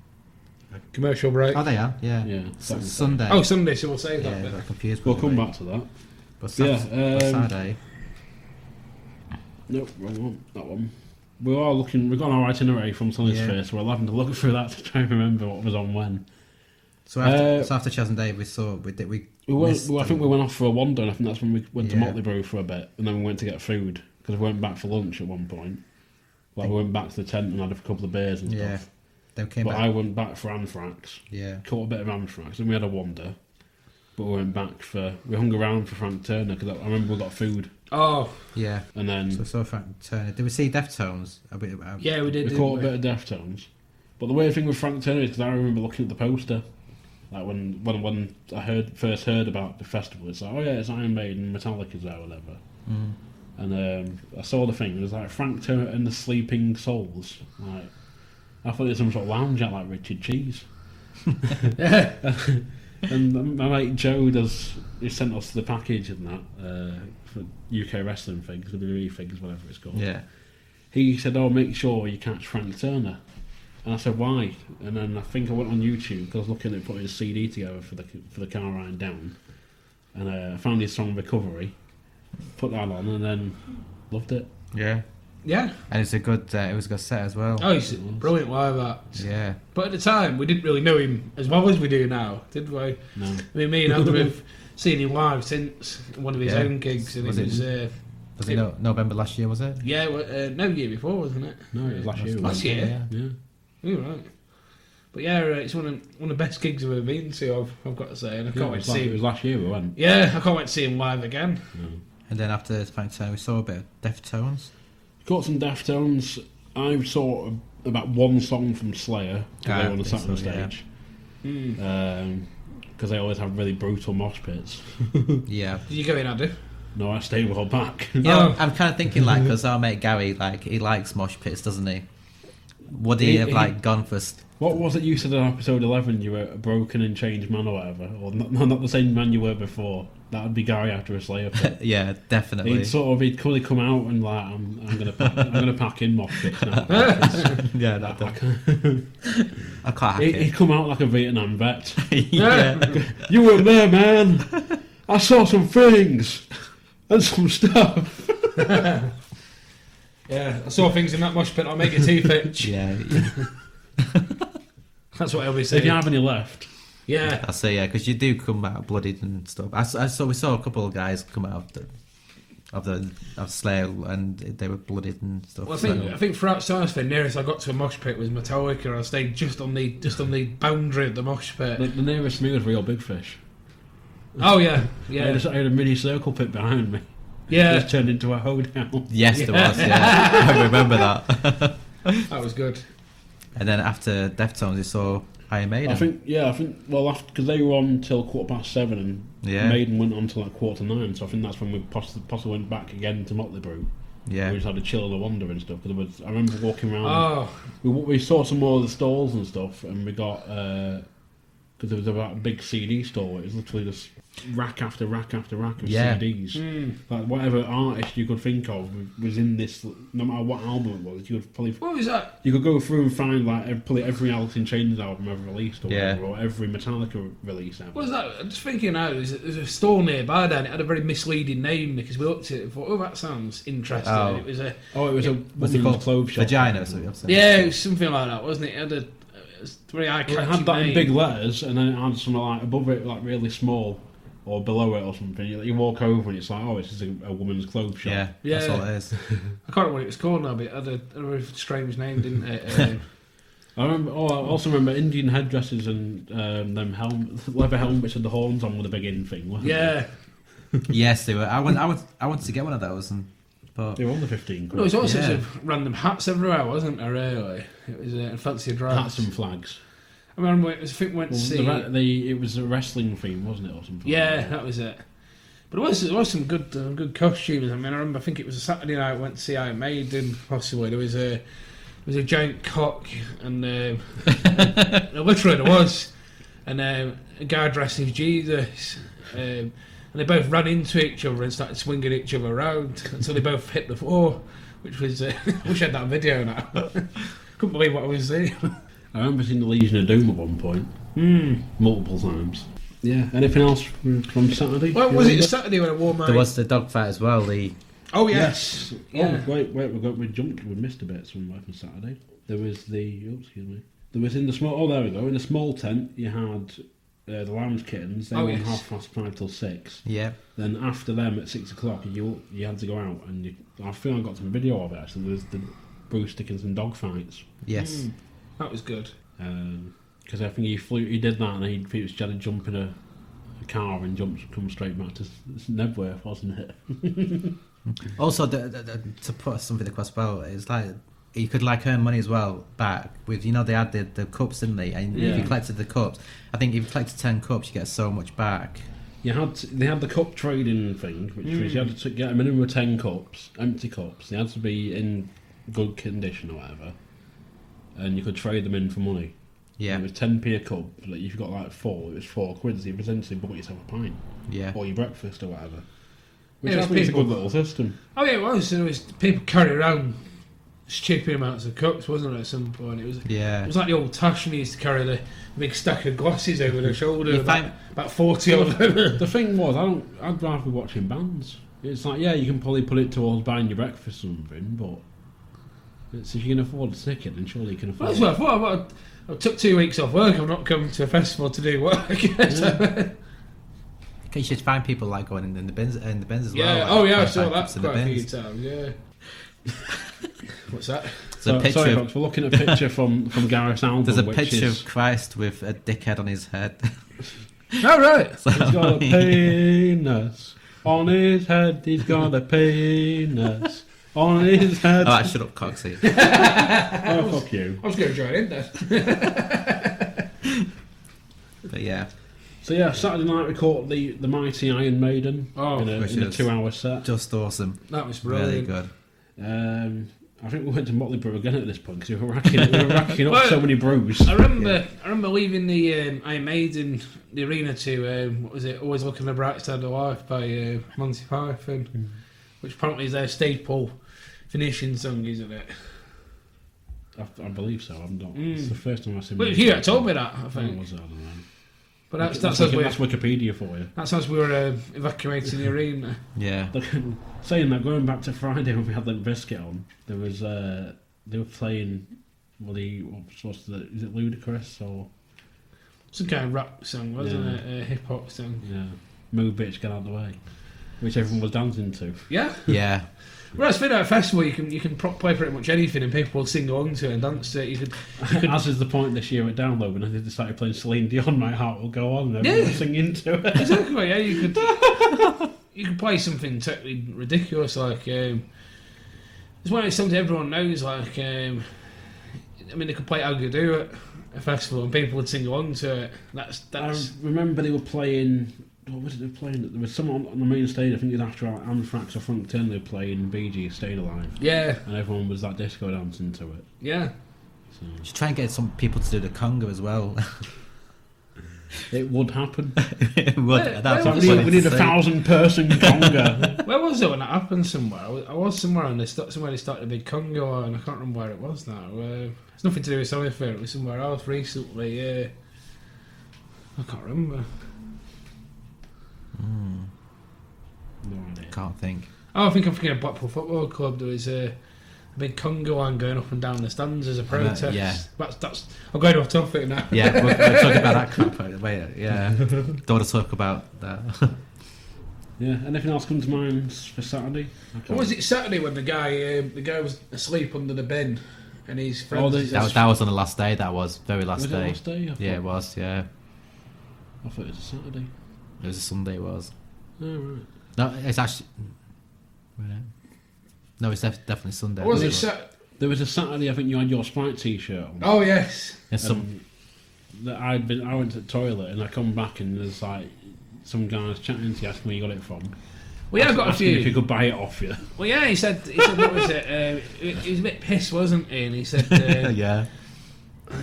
Commercial break. Oh, they are, yeah. Yeah. Sunday. Oh, Sunday, so we'll save yeah, that bit. got confused. We'll with come the back to that. But Yeah, Saturday. Nope, wrong one. That one. We are looking. We've got our itinerary from Sonisphere, so we're having to look through that to try and remember what was on when. So after Chaz and Dave, we I think we went off for a wander, and I think that's when we went to Yeah. Motley Brew for a bit, and then we went to get food because we went back for lunch at one point. Like we went back to the tent and had a couple of beers and Yeah. stuff. Then came But back. I went back for anthrax. Yeah. Caught a bit of anthrax, and we had a wander. But we went back we hung around for Frank Turner because I remember we got food, Oh, Yeah. and then So we saw Frank Turner. Did we see Deftones? yeah, we did. we didn't caught a we? bit of Deftones. But the weird thing with Frank Turner is because I remember looking at the poster, like when I first heard about the festival, it's like, oh yeah, it's Iron Maiden, Metallica's there, or whatever. Mm. And I saw the thing. It was like Frank Turner and the Sleeping Souls. Like I thought it was some sort of lounge act like Richard Cheese. Yeah. And my mate Joe he sent us the package and that for UK wrestling things, WWE things, whatever it's called. Yeah. He said, "Oh, make sure you catch Frank Turner." And I said, "Why?" And then I think I went on YouTube because I was looking at putting a CD together for the car ride down, and I found his song "Recovery," put that on, and then loved it. Yeah. Yeah. And it's it was a good set as well. Oh, he's brilliant live act. Yeah. But at the time, we didn't really know him as well as we do now, did we? No. I mean, me and Andrew have seen him live since one of his Yeah. own gigs, and Was it was... Was it November last year, was it? yeah, no, year before, wasn't it? No, it was last year. Last year? Yeah. You're right. But yeah, it's one of the best gigs I've ever been to, I've got to say, and I can't wait to see It him. was last year we went. Yeah, I can't wait to see him live again. And then after Frank Turner, we saw a bit of Deftones. Got some Deftones. I saw about one song from Slayer because they were on the sat on stage. Because they always have really brutal mosh pits. Yeah. Did you go in, Andrew? No, I stayed well back. Yeah, I'm kind of thinking because our mate Gary, he likes mosh pits, doesn't he? Would he have gone for? What was it you said in episode 11? You were a broken and changed man or whatever, or not the same man you were before. That would be Gary after a Slayer pit. Yeah, definitely. He'd probably come out and like I'm gonna pack in mosh pits now. Yeah, I can't hack He'd it. come out like a Vietnam vet. Yeah. You weren't there, man. I saw some things and some stuff. Yeah, I saw things in that mosh pit, I'll make your teeth itch. Yeah. That's what I always If say. you have any left, Yeah. I say because you do come out bloodied and stuff. We saw a couple of guys come out of Slayer and they were bloodied and stuff. Well, I think throughout Sonisphere, nearest I got to a mosh pit was Metallica. I stayed just on the boundary of the mosh pit. the nearest to me was Real Big Fish. Oh yeah, I yeah, had a mini circle pit behind me. It yeah. just turned into a hoedown. Yes, there was. Yeah, I remember that. That was good. And then after Deftones, we saw Iron Maiden. I think well, because they were on till 7:15, and Yeah. Maiden went on till like 9:15. So I think that's when we possibly went back again to Motley Brew. Yeah. We just had a chill and a wander and stuff. Because I remember walking around. Oh, We saw some more of the stalls and stuff, and we got because there was about a big CD store. It was literally just rack after rack after rack of Yeah. CDs. Like whatever artist you could think of was in this. No matter what album it was, you could probably what was that? you could go through and find like probably every Alice in Chains album ever released, or Yeah. whatever, or every Metallica release ever. What was that? I'm just thinking now. There's a store nearby there, and it had a very misleading name because we looked at it and thought, oh, that sounds interesting. Oh. It was a It was a women's clothes shop. Vagina or something. yeah, it was something like that, wasn't it? It had a very eye It catchy had that in name. big letters, and then it had something like above it, like really small, or below it or something. You walk over and it's like, oh, it's just a woman's clothes shop. Yeah, Yeah. that's all it is. I can't remember what it was called now, but it had a very strange name, didn't it? I also remember Indian headdresses and them leather helmets with the horns on with a big in thing. Wasn't yeah. Yes, they were. I wanted to get one of those, but they were on the 15 quid. There was all sorts Yeah. of random hats everywhere, wasn't there, really? It was a fancy dress. Hats and flags. I remember I think we went to see... It was a wrestling theme, wasn't it, or something? Yeah, like that was it. But there was some good costumes. I mean, I think it was a Saturday night. Went to see Iron Maiden. Possibly there was a giant cock, and literally there was, and a guy dressed as Jesus, and they both ran into each other and started swinging each other around until they both hit the floor, which was I wish I had that video now. Couldn't believe what I was seeing. I remember seeing the Legion of Doom at one point. Multiple times. Yeah. Anything else from Saturday? Well, was it Saturday when I wore my... There was the dogfight as well. Oh, yes. Yeah. Oh, wait, we jumped, we missed a bit somewhere from Saturday. There was there was in the small, there we go, in the small tent you had the lounge kittens, they were 5:30 till 6. Yeah. Then after them at 6 o'clock you had to go out, and I feel I got some video of it actually. There was the Bruce Dickinson dog fights. Yes. That was good. Because I think he did that, and he was trying to jump in a car and come straight back to Nebworth, wasn't it? Also, to put something across well, it's like you could earn money as well back with, they had the cups, didn't they? And if you collected the cups, I think if you collected 10 cups, you get so much back. They had the cup trading thing, which was you had to get a minimum of 10 cups, empty cups. They had to be in good condition or whatever, and you could trade them in for money. Yeah. And it was 10p a cup. Like if you got 4, it was 4 quid. So you essentially bought yourself a pint. Yeah. Or your breakfast or whatever. Which Yeah, I think is a good little system. Oh yeah, it was. There was people carrying around stupid amounts of cups, wasn't it? At some point, it was. Yeah. It was like the old Tash when he used to carry the big stack of glasses over their shoulder. About 40 of them. The thing was, I'd rather be watching bands. It's like, yeah, you can probably put it towards buying your breakfast or something, but if you can afford a ticket, then surely you can afford. Well, that's what I thought. I took 2 weeks off work. I'm not coming to a festival to do work. Yeah. You should find people going in the bins as well. Yeah. Oh yeah, I saw that quite a few times. Yeah. What's that? Sorry, folks, we're looking at a picture from Gareth's album. There's a picture of Christ with a dickhead on his head. Oh right. He's got a penis on his head. He's got a penis on his head. Alright, shut up, Coxy. Oh, fuck you. I was going to join in there. But yeah. So yeah, Saturday night we caught the mighty Iron Maiden in a 2-hour set. Just awesome. That was brilliant. Really good. I think we went to Motley Brew again at this point because we were racking up so many brews. I remember leaving the Iron Maiden the arena to what was it? Always Looking on the Bright Side of Life by Monty Python, which apparently is their staple finishing song, isn't it? I believe so. I'm not. It's the first time I've seen. Well, you told me that. I think. Was it? I don't know. But that's Wikipedia for you. That's as we were evacuating the arena. Yeah. Saying that, going back to Friday when we had that biscuit on, there was they were playing. Is it Ludacris or some kind of rap song, wasn't it? A hip hop song. Yeah. Move bitch, get out of the way, which everyone was dancing to. Yeah. Yeah. Whereas at a festival, you can play pretty much anything and people will sing along to it and dance to it. You could As is the point this year at Download, when they started playing Celine Dion, My Heart Will Go On, and everyone was singing to it. Exactly, yeah. You could play something totally ridiculous, like it's one of those songs everyone knows. Like, they could play How You Do at a festival and people would sing along to it. That's. I remember they were playing. What was it they were playing? There was someone on the main stage, I think it was after Anthrax or Frank Turner, they were playing Bee Gees, Staying Alive. Yeah. And everyone was that disco dancing to it. Yeah. So. You should try and get some people to do the conga as well. It would happen. It would. We need 1,000-person conga. Where was it when it happened somewhere? I was somewhere and somewhere they started a big conga and I can't remember where it was now. It's nothing to do with Sonisphere, it was somewhere else recently. I can't remember. No idea. Can't think. Oh, I think I'm thinking of Blackpool Football Club. There was a big conga line going up and down the stands as a protest. Yeah. That's. I'm going off topic now. Yeah, we're talking about that crap. Wait, yeah. Don't want to talk about that. Yeah. Anything else come to mind for Saturday? What was it Saturday when the guy was asleep under the bin and his friends? That was on the last day. That was very last day. Was it the last day? Yeah, it was. Yeah. I thought it was a Saturday. It was a Sunday. It was. Oh right. No, it's actually. No, it's definitely Sunday. Or was it There was a Saturday. I think you had your Sprite T-shirt on. Oh yes. I went to the toilet and I come back and there's like some guys chatting to you, asking where you got it from. Well, yeah, I got a few. If you could buy it off you. Well, yeah, he said what was it? He was a bit pissed, wasn't he? And he said, yeah.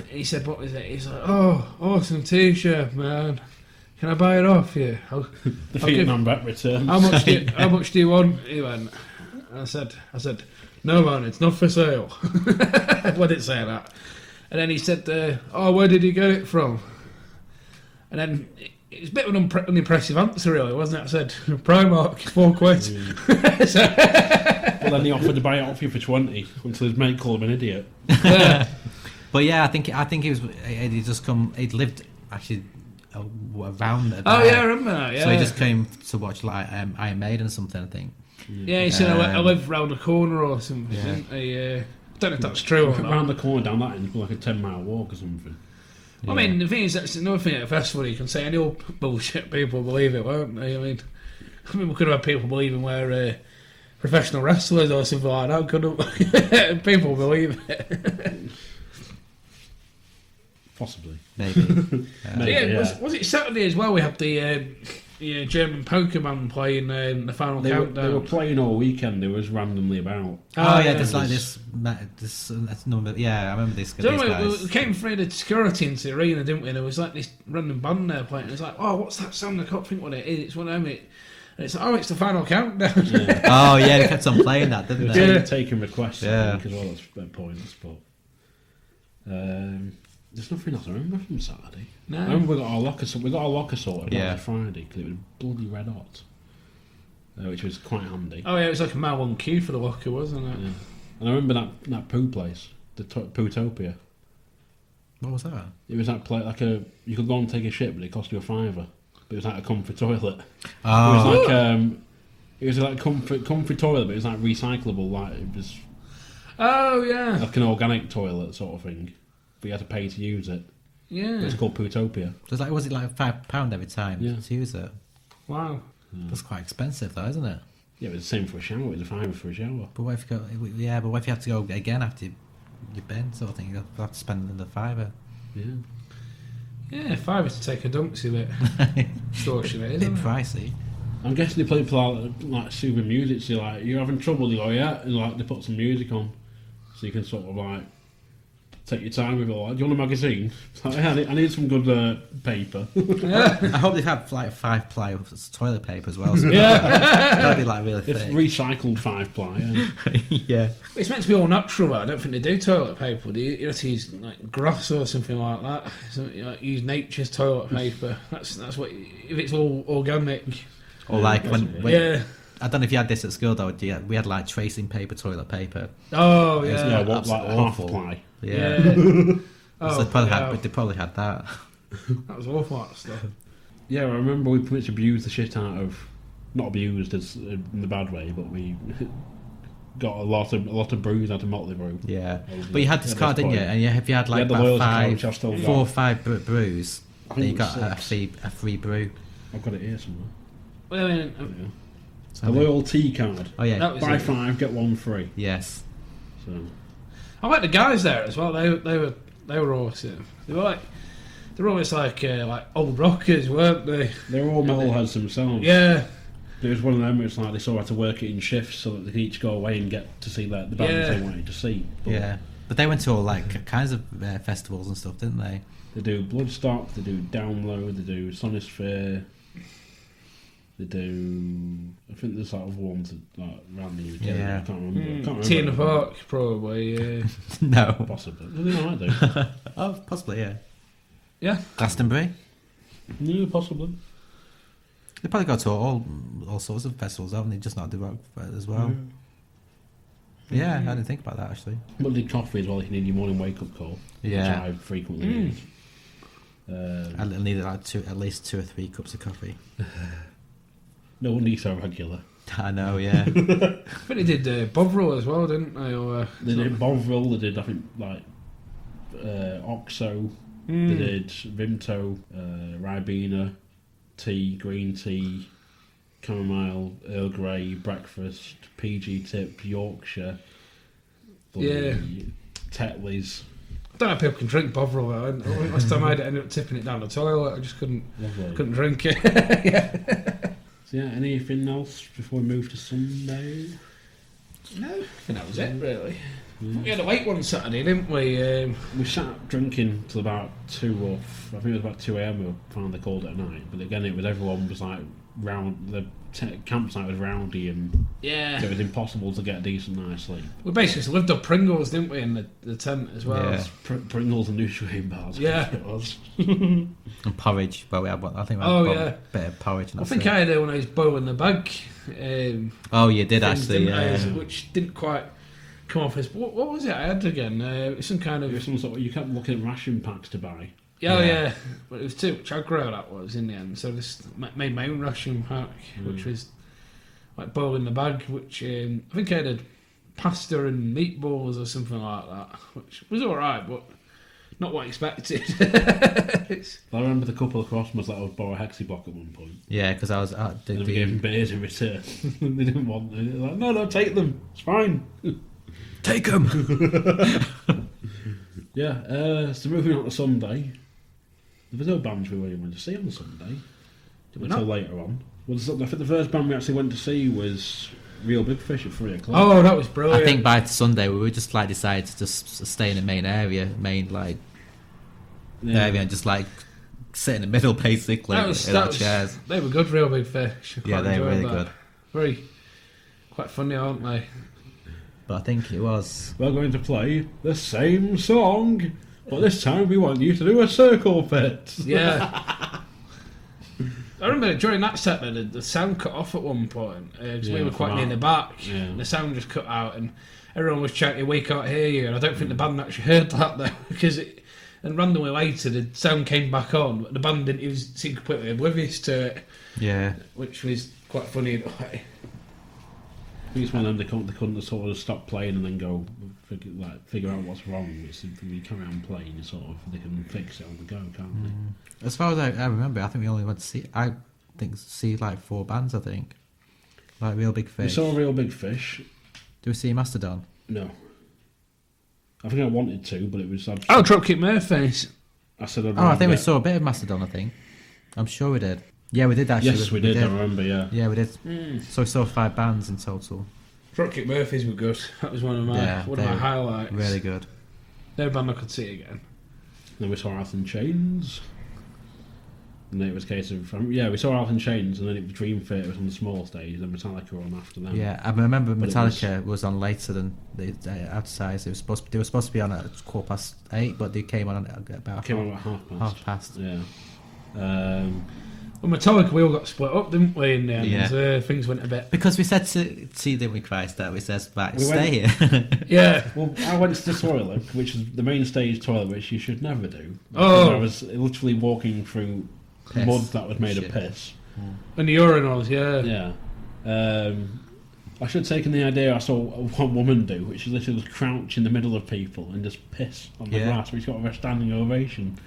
He said, what was it? He's like, oh, awesome T-shirt, man. Can I buy it off you? The Vietnam back return. How much do you want? He went. I said, no man, it's not for sale. What did it say that? And then he said, "Oh, where did you get it from?" And then it was a bit of an unimpressive answer, really, wasn't it? I said, "Primark, £4." Well, then he offered to buy it off you for 20 until his mate called him an idiot. But yeah, I think he was. He'd just come. He'd lived actually around there. Oh yeah, I remember that. Yeah. So he just came to watch like Iron Maiden or something, I think. Yeah, he said I live round the corner or something. I don't know if that's true or not. Around the corner down that end, like a 10-mile walk or something. Yeah. I mean, the thing is, that's another thing at a festival. You can say any old bullshit, people believe it, won't they? I mean, we could have people believing we're professional wrestlers or something like that, couldn't we? People believe it. Possibly. Maybe. Was it Saturday as well? We had the German Pokemon playing the final countdown. They were playing all weekend. They was randomly about. There's like this number. Yeah, I remember this. So we came through the security into the arena, didn't we? And there was like this random band there playing. It was like, oh, what's that sound? I can't think what it is. It's one of them. And it's like, oh, it's the final countdown. Yeah. Oh yeah, they kept on playing that, didn't they? Yeah. Taking requests, I think, as well. That's pointless, but there's nothing else I remember from Saturday. No. I remember we got our locker sorted on Friday because it was bloody red hot, which was quite handy. Oh yeah, it was like a mile long queue for the locker, wasn't it? Yeah. And I remember that poo place, the Pootopia. What was that? It was that place you could go and take a shit, but it cost you a £5. But it was like a comfy toilet. Oh. It was like comfy toilet, but it was like recyclable. Like it was. Oh yeah. Like an organic toilet sort of thing, but you had to pay to use it. Yeah. It's called Pootopia. So was it like £5 every time to use it? Wow. That's quite expensive, though, isn't it? Yeah, it was the same for a shower. It was a £5 for a shower. But what if you have to go again after you've been, sort of thing? You have to spend another £5. Yeah. Yeah, £5 to take a dump's a bit extortionate, isn't it? A bit pricey. I'm guessing they play like soothing music. So like you're having trouble, you go and like they put some music on, so you can sort of like take your time with it. Like, do you want a magazine? Like, I need some good paper. I hope they have like 5-ply toilet paper as well. So that'd be like really thick. It's recycled 5-ply. Yeah. It's meant to be all natural, but I don't think they do toilet paper. You have to use like grass or something like that. So, use nature's toilet paper. That's what. If it's all organic. Or like when I don't know if you had this at school though. We had like tracing paper, toilet paper. Oh yeah, like half-ply. Yeah. So they probably had that. That was awful, that stuff. Yeah, I remember we pretty much abused the shit out of, not abused as in the bad way, but we got a lot of brews out of Motley Brew. Yeah, but you had this card, didn't you? And if you had like about 4 or 5 brews, then you got a free brew. I've got it here somewhere. Well, I mean, a loyalty card. Oh yeah, buy 5 get 1 free. Yes. So I like the guys there as well. They were awesome. They were almost like old rockers, weren't they? They were all metalheads themselves. Yeah. It was one of them where it's like they sort of had to work it in shifts so that they could each go away and get to see the bands they wanted to see. But they went to all like kinds of festivals and stuff, didn't they? They do Bloodstock, they do Download, they do Sonisphere, they do. I think there's sort of ones that like around the UK. I can't remember. Tina Park, probably. No, possibly. They might do. Oh, possibly, yeah. Yeah. Glastonbury. Yeah, possibly. They probably go to all sorts of festivals, haven't they? Just not the rock as well. Yeah, I didn't think about that actually. But the coffee as well. You need your morning wake up call. Yeah, which I frequently use. I need like at least 2 or 3 cups of coffee. No one needs so regular. I know, yeah. I think they did Bovril as well, didn't they? They did Bovril. They did, I think, like Oxo. They did Vimto, Ribena, tea, green tea, chamomile, Earl Grey, breakfast, PG Tip, Yorkshire. Tetley's. I don't know if people can drink Bovril though. Last time I ended up tipping it down the toilet. I just couldn't drink it. Yeah. So yeah, anything else before we move to Sunday? No, I think that was it really. We had a late one Saturday, didn't we? We sat drinking till about 2 I think it was about 2 a.m. we finally called it a night. But again, everyone was like round. The campsite was rowdy and Yeah. it was impossible to get a decent night's sleep. We basically lived up Pringles, didn't we, in the tent as well? Yeah. Pringles and nutrition bars. I Yeah. think it was. And porridge, but we had one. I think we had Oh, one yeah. bit of porridge. And I that's think it. I had it when I was boiling the bag. Oh, you did things, actually. didn't I? Yeah. Which didn't quite come off as... What was it I had again? Some kind It of... was some sort of, you kept looking at ration packs to buy. Oh, Yeah. yeah. But it was too much aggro, that was, in the end. So I just made my own ration pack, which was like boiling the bag, which I think I had a pasta and meatballs or something like that, which was alright, but not what I expected. I remember the couple across must let us borrow a hexi block at one point. Yeah, because I was. And then we gave them beers in return. They didn't want them. They were like, no, take them. It's fine. Take them! Yeah, so moving on to Sunday. There was no bands we really went to see on Sunday. Did we Until not? later on. Well, I think the first band we actually went to see was Real Big Fish at 3 o'clock. Oh, that was brilliant. I think by Sunday we would just like decided to just stay in the main area, area, and just like sit in the middle basically in our chairs. They were good, Real Big Fish. I Yeah, quite they were enjoyed really that. good. Very, quite funny, aren't they? But I think it was. We're going to play the same song, but this time we want you to do a circle pit. Yeah. I remember during that set, the sound cut off at one point because we Yeah, were quite from near out. the back. Yeah. And the sound just cut out, and everyone was chanting, "We can't hear you." And I don't think the band actually heard that though, because and randomly later the sound came back on, but the band didn't even seem completely oblivious to it, Yeah. which was quite funny in a way. I think it's one of them they couldn't sort of stop playing and then go figure out what's wrong. It's when you carry on playing, you sort of they can fix it on the go, can't they? As far as I remember, I think we only went to see like 4 bands. I think like Real Big We Fish. saw Real Big Fish. Do we see Mastodon? No. I think I wanted to, but it was. Oh, Dropkick Murphys. I said I'd Oh, I rather think we get- saw a bit of Mastodon. I think. I'm sure we did. Yeah, we did actually. Yes, we did. I remember. Yeah. Yeah, we did. So we saw 5 bands in total. Dropkick Murphys were good. That was one of my Yeah, one of my they were highlights. Really good. They're a band I could see again. Then we saw Alice in Chains. And then it was a case of we saw Alice in Chains, and then it was Dream Theater was on the small stage, then Metallica were on after them. Yeah, I remember But it Metallica was on later than they advertised. They were supposed to be on at 8:15, but they came on at about Came on at half past. half past. Yeah. Well, Metallica, we all got split up, didn't we? In the end, Yeah. Things went a bit. Because we said to see them with Christ that we said back We stay here. Yeah. Well, I went to the toilet, which is the main stage toilet, which you should never do. Oh. I was literally walking through Piss. mud that was made Shit. of piss. And the urinals, yeah. Yeah. I should have taken the idea I saw one woman do, which is literally just crouch in the middle of people and just piss on the Yeah. grass, which got a standing ovation.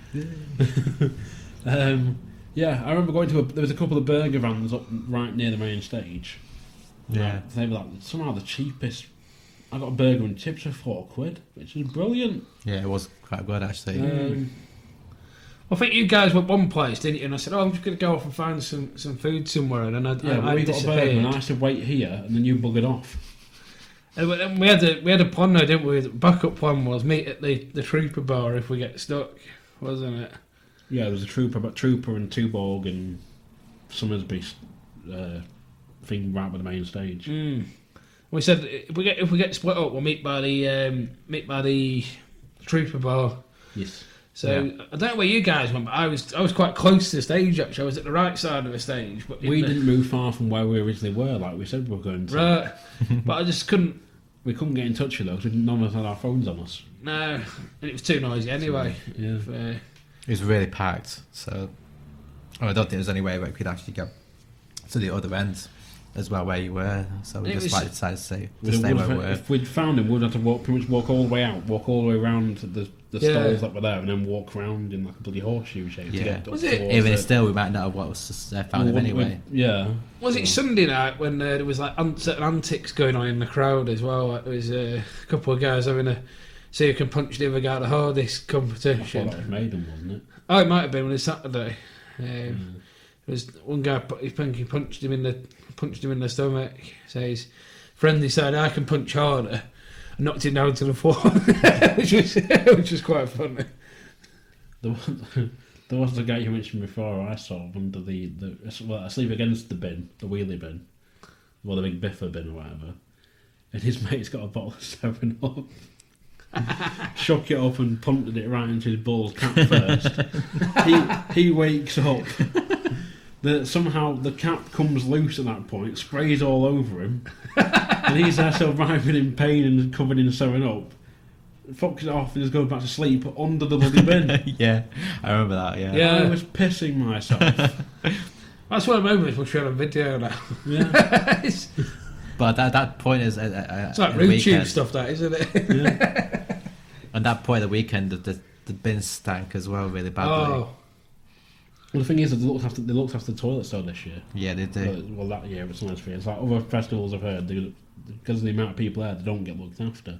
Yeah, I remember going to there was a couple of burger vans up right near the main stage. Yeah. They were like somehow the cheapest. I got a burger and chips for £4, which is brilliant. Yeah, it was quite good actually. I think you guys went one place, didn't you? And I said, "Oh, I'm just going to go off and find some food somewhere." And then I we got a burger and disappeared. I said wait here, and then you buggered off. And we had a plan now, didn't we? The backup plan was meet at the Trooper Bar if we get stuck, wasn't it? Yeah, there was a Trooper and Tuborg and Summersby thing right by the main stage. We said if we get split up, we'll meet by the Trooper Bar. Yes. So I don't know where you guys went, but I was quite close to the stage actually. I was at the right side of the stage, but We didn't move far from where we originally were, like we said we were going to. right. But I just couldn't. We couldn't get in touch with those. None of us had our phones on us. No, and it was too noisy anyway. Yeah. It was really packed, so I don't think there was any way we could actually go to the other end as well where you were. So we It just was- like decided to stay We'd where have- we were. if we'd found him, we'd have to pretty much walk all the way out, walk all the way around the Yeah. stalls that were there, and then walk around in like a bloody horseshoe shape to Yeah. get up Was it- towards Even it. still, we might not have what was just found him Well, anyway. Yeah. Was it Sunday night when there was like certain antics going on in the crowd as well? Like there was a couple of guys having a see who can punch the other guy the hardest I thought competition. that was Maiden, wasn't it? Oh, it might have been on a Saturday. There was one guy he punched him in the stomach. So his friend decided I can punch harder, knocked it down to the floor, which was quite funny. There was a guy you mentioned before I saw under asleep against the bin, the wheelie bin, or the big biffer bin or whatever, and his mate's got a bottle of 7-Up. Shook it up and pumped it right into his ball's cap first. he wakes up. Somehow the cap comes loose at that point, sprays all over him, and he's there still writhing in pain and covered in 7-Up. Fucks it off and just goes back to sleep under the bloody bin. Yeah, I remember that. Yeah, Yeah. I was pissing myself. That's one of the moments we'll share on video now. Yeah. it's but at that point is like the root weekend. tube stuff, that isn't it? Yeah. At that point of the weekend, the bin stank as well really badly. Oh, Well, the thing is, they looked after the toilets though this year. Yeah, they do. Well, that year it's Sonisphere. It's like other festivals I've heard, because of the amount of people there, they don't get looked after.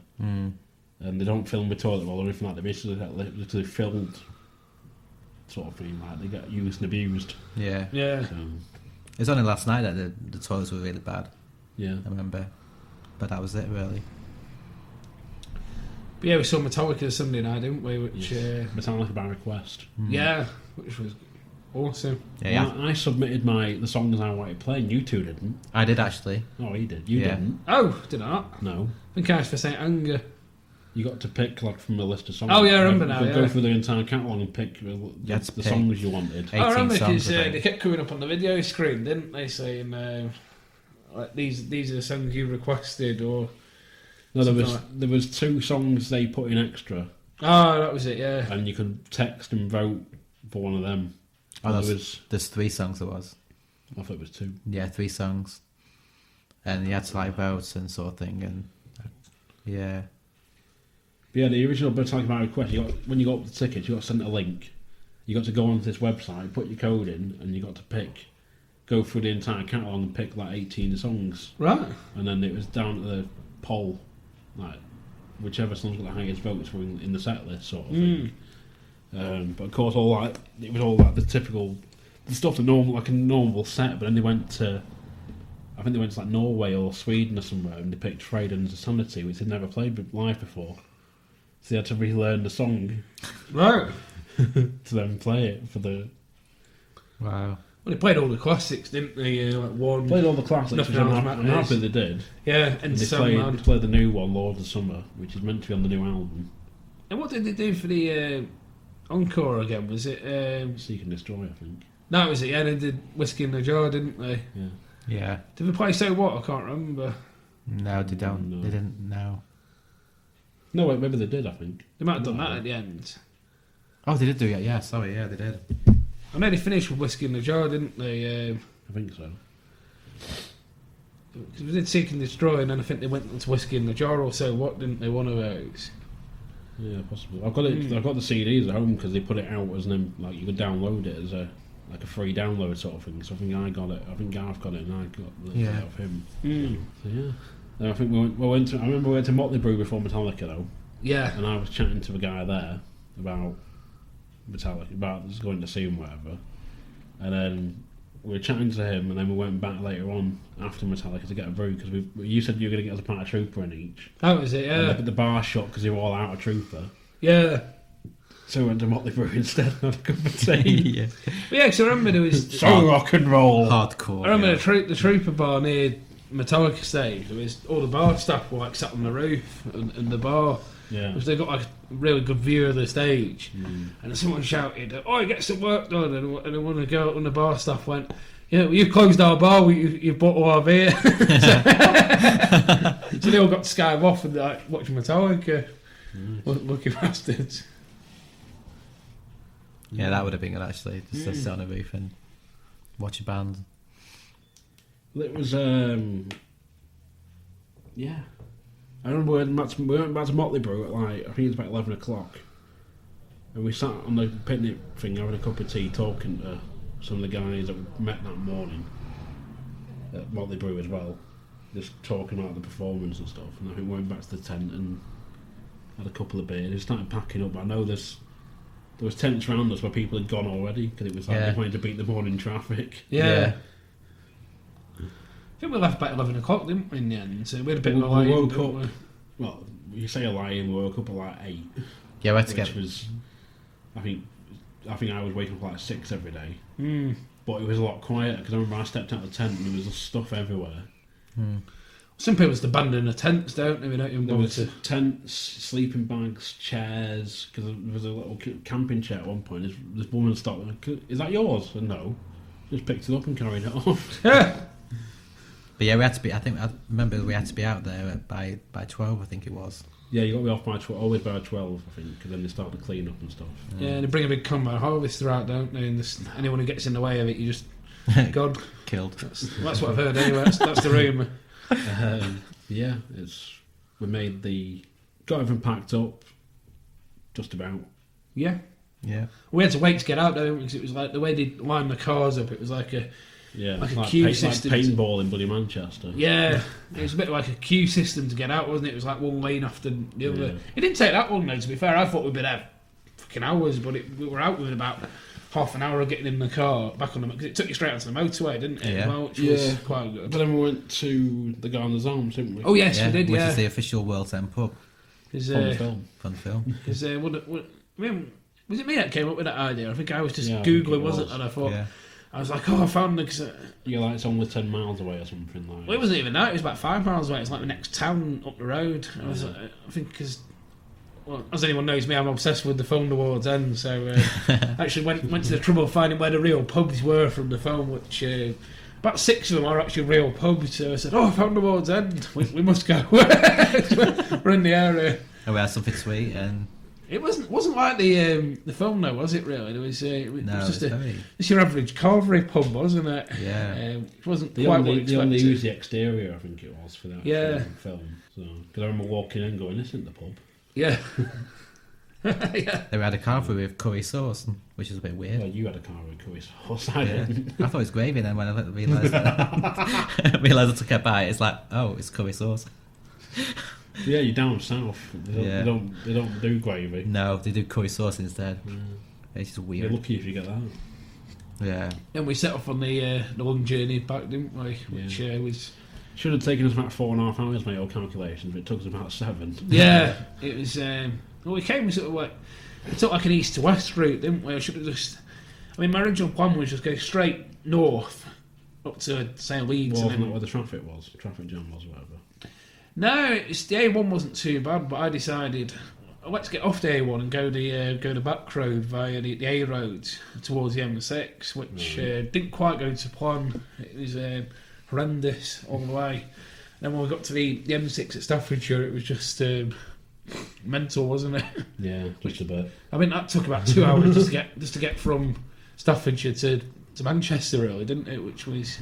And they don't film the toilet roll or anything like that. They basically get literally filmed, sort of thing. Like they get used and abused. Yeah. yeah. So, It was only last night that the toilets were really bad. yeah. I remember, but that was it really. But yeah, we saw Metallica Sunday night, didn't we? Which, Metallica by request. yeah, which was awesome. Yeah, Well, I submitted the songs I wanted to play, and you two didn't. I did actually. Oh, he did. You Yeah. didn't. Oh, did not? No. I think I asked for Saint Anger. You got to pick like from a list of songs. Oh, yeah, I remember now, You could go yeah. through the entire catalogue and pick the had to pick songs you wanted. 18 I remember songs, because I think. they kept coming up on the video screen, didn't they? Saying like these are the songs you requested, or No, something like there was 2 songs they put in extra, oh, that was it. Yeah. and you could text and vote for one of them. Oh, There was, there's 3 songs there was. I thought it was 2. Yeah, 3 songs, and you had to like vote and sort of thing, and yeah. But yeah, the original Metallica by request. When you got the tickets, you got sent a link. You got to go onto this website, put your code in, and you got to go through the entire catalogue and pick like 18 songs. Right. And then it was down to the poll, like whichever song's got the highest votes were in the set list, sort of thing. But of course, it was all like the typical, the stuff that like a normal set. But then they went to, I think they went to like Norway or Sweden or somewhere, and they picked Freedom's Sanity, which they'd never played live before. So they had to relearn the song Right. to then play it for the. Wow. Well, they played all the classics, didn't they? Like one. Played all the classics, Nothing which I'm Else happy Matters. they did. Yeah, And and they Sandman. played the new one, Lord of the Summer, which is meant to be on the new album, And what did they do for the encore again? Was it? Seek and Destroy, I think. No, it was it. Yeah, they did Whiskey in the Jar, didn't they? Yeah. Yeah. Did they play So What? I can't remember. No, they don't. No. They didn't. No. No, wait, maybe they did, I think. They might have done that at the end. Oh, they did do it. Yeah. Sorry. Yeah, they did. I know they finished with Whiskey in the Jar, didn't they? I think so. Because we did Seek and Destroy, and then I think they went to Whiskey in the Jar or So What, didn't they? One of those. Yeah, possibly. I've got it. I've got the CDs at home because they put it out as like you could download it as a free download sort of thing. So I think I got it. I think Gareth got it, and I got the Yeah. of him. Mm. So yeah. Then I think we went to. I remember we went to Motley Brew before Metallica though, Yeah. and I was chatting to a guy there about Metallica, about just going to see him, whatever. And then we were chatting to him, and then we went back later on after Metallica to get a brew because you said you were going to get us a pint of Trooper in each. That was it, And yeah. the bar shut because they were all out of Trooper. Yeah. So we went to Motley Brew instead and had a cup of tea. Yeah. But yeah, because I remember there was... So rock and roll. Hardcore. I remember yeah. the Trooper bar near Metallica stage. There was all the bar staff were like sat on the roof and the bar. Yeah. Because they got like a really good view of the stage. And then someone shouted, "Oh, get some work done!" And then one of the girls on the bar staff went, "Yeah, well, you've closed our bar. You've bought all our beer." So they all got to skive off and like watching Metallica. Lucky bastards. Yeah, that would have been good actually. Just to sit on a roof and watch a band. It was, yeah. I remember we went back to Motley Brew at like, I think it was about 11 o'clock. And we sat on the picnic thing having a cup of tea talking to some of the guys that we met that morning at Motley Brew as well. Just talking about the performance and stuff. And I think we went back to the tent and had a couple of beers. We started packing up. I know there was tents around us where people had gone already because it was like they wanted to beat the morning traffic. Yeah. I think we left about 11 o'clock, didn't we, in the end? So we had a bit We of a line, woke didn't up. we? Well, you say a lie, we woke up at like 8. Yeah, we had to which get. was, I think I was waking up at like 6 every day. Mm. But it was a lot quieter because I remember I stepped out of the tent and there was just stuff everywhere. Some people just abandon the tents, don't they? They don't even There bother was to. tents, sleeping bags, chairs. Because there was a little camping chair at one point. This woman stopped. Is that yours? And no, just picked it up and carried it off. Yeah. But yeah, we had to be. I remember we had to be out there by 12. I think it was. Yeah, you got to be off by 12, always by 12, I think, because then they start to clean up and stuff. Yeah, they bring a big combo harvester out, don't they? And anyone who gets in the way of it, you just God Killed. That's what I've heard anyway. That's the rumour. Yeah, got everything packed up, just about. Yeah. Yeah. We had to wait to get out though because it was like the way they lined the cars up. It was like a queue system. Like paintball in bloody Manchester. Yeah, it was a bit like a queue system to get out, wasn't it? It was like one lane after the other. Yeah. It didn't take that long though. To be fair, I thought we'd been there fucking hours, but we were out within about half an hour of getting in the car back on the because it took you straight onto the motorway, didn't it? Yeah. Which was quite good. But then we went to the Gareths Arms, didn't we? Oh yes, Yeah, we did. which Yeah, is the official World's End pub. Fun film. Fun film. Because was it me that came up with that idea? I think I was just Yeah, I think Googling, it wasn't was. it? And I thought, Yeah. I was like, oh, I found it. Cause, You're like, it's only 10 miles away or something like well, it wasn't even that. It was about 5 miles away. It's like the next town up the road. I was, I think, because, well, as anyone knows me, I'm obsessed with the film The World's End. So actually went to the trouble of finding where the real pubs were from the film, which about 6 of them are actually real pubs. So I said, oh, I found The World's End. We must go. We're in the area. And we had something sweet and. It wasn't like the film though, was it? Really, it was just just your average Calvary pub, wasn't it? Yeah. It wasn't They quite only, what you they only expected. used the exterior, I think it was, for that film. So, because I remember walking in and going, this isn't the pub. Yeah. Yeah. They had a carvery with curry sauce, which is a bit weird. Well, you had a car with curry sauce, I Yeah. didn't. I thought it was gravy, and then when I realised I took a bite, it's like, oh, it's curry sauce. Yeah, you're down south. They don't do gravy. No, they do curry sauce instead. It's just You're weird. lucky if you get that. Yeah. Then we set off on the long journey back, didn't we? Which was Should have taken us about 4.5 hours, my old calculations, but it took us about 7. yeah. It was. Well, we came sort of like we took like an east to west route, didn't we? I should have just. I mean, my original plan was just go straight north up to say Leeds. Well, and wasn't then, that where the traffic was? Traffic jam was, whatever. no, the A1 wasn't too bad, but I decided let's get off the A1 and go the back road via the A road towards the M6, which didn't quite go to plan. It was horrendous all the way. Then when we got to the M6 at Staffordshire, it was just mental, wasn't it? Yeah, just a bit. I mean, that took about 2 hours just to get from Staffordshire to Manchester, really, didn't it? Which was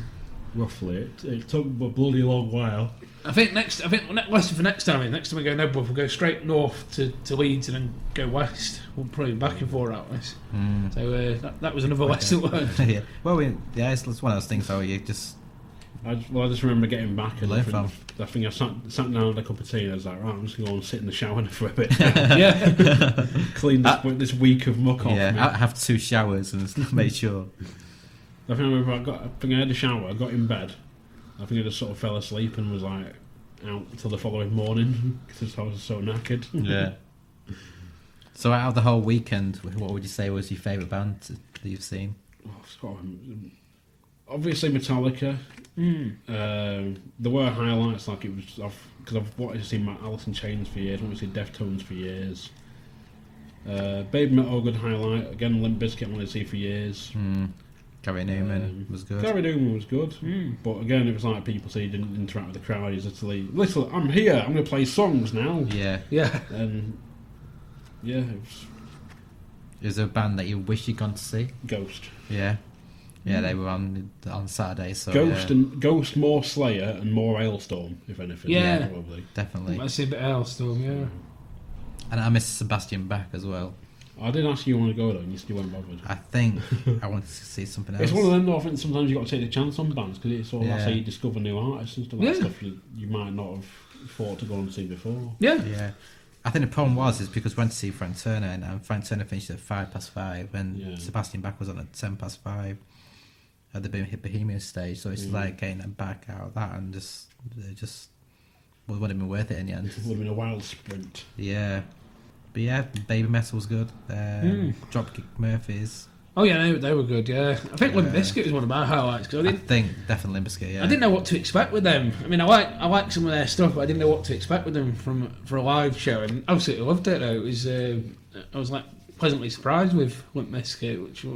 Roughly. It took a bloody long while. I think lesson for next time. Next time we go Nebworth, we'll go straight north to Leeds and then go west. We'll probably be back in 4 hours. So that was another lesson learned. Yeah. Well, it's one of those things though. You just I just remember getting back and Learn I from. think I sat down with a cup of tea and I was like, right, I'm just going to go and sit in the shower for a bit. Yeah, Clean this week of muck off. yeah, me. I have 2 showers and made sure. I remember I think I had a shower, I got in bed, I think I just sort of fell asleep and was like out till the following morning because I was so knackered. Yeah. So out of the whole weekend, what would you say was your favourite band that you've seen? Obviously Metallica. There were highlights, like it was because I've wanted to see Alice in Chains for years, I wanted to see Deftones for years. Baby Metal, good highlight. Again, Limp Bizkit I wanted to see for years. Gary Newman was good. Gary Newman was good, but again, it was like people say he didn't interact with the crowd. He's literally, listen, I'm here. I'm going to play songs now. Yeah. yeah. And yeah, it was Is there a band that you wish you'd gone to see? Ghost. Yeah. Yeah, they were on Saturday, so Ghost yeah, and Ghost, more Slayer, and more Hailstorm, if anything. Yeah. Probably. definitely. Let's see a bit of Hailstorm, yeah. And I miss Sebastian Bach as well. I did ask you want to go though, and you still weren't bothered. I think I wanted to see something else. It's one of them though, I think sometimes you've got to take the chance on bands because it's all that's how Yeah. you discover new artists and stuff like stuff you might not have thought to go and see before. Yeah. Yeah. I think the problem is because we went to see Frank Turner and Frank Turner finished at 5:05 and Sebastian Bach was on at 5:10 at the Bohemian stage, so it's like getting them back out of that and just wouldn't have been worth it in the end. It would have been a wild sprint. Yeah. But yeah, Baby Metal was good. Dropkick Murphys. Oh yeah, they were good. Yeah, I think Limp Bizkit was one of my highlights because I think definitely Limp Bizkit. Yeah. I didn't know what to expect with them. I mean, I like some of their stuff, but I didn't know what to expect with them for a live show. And absolutely loved it. Though it was, I was like pleasantly surprised with Limp Bizkit, which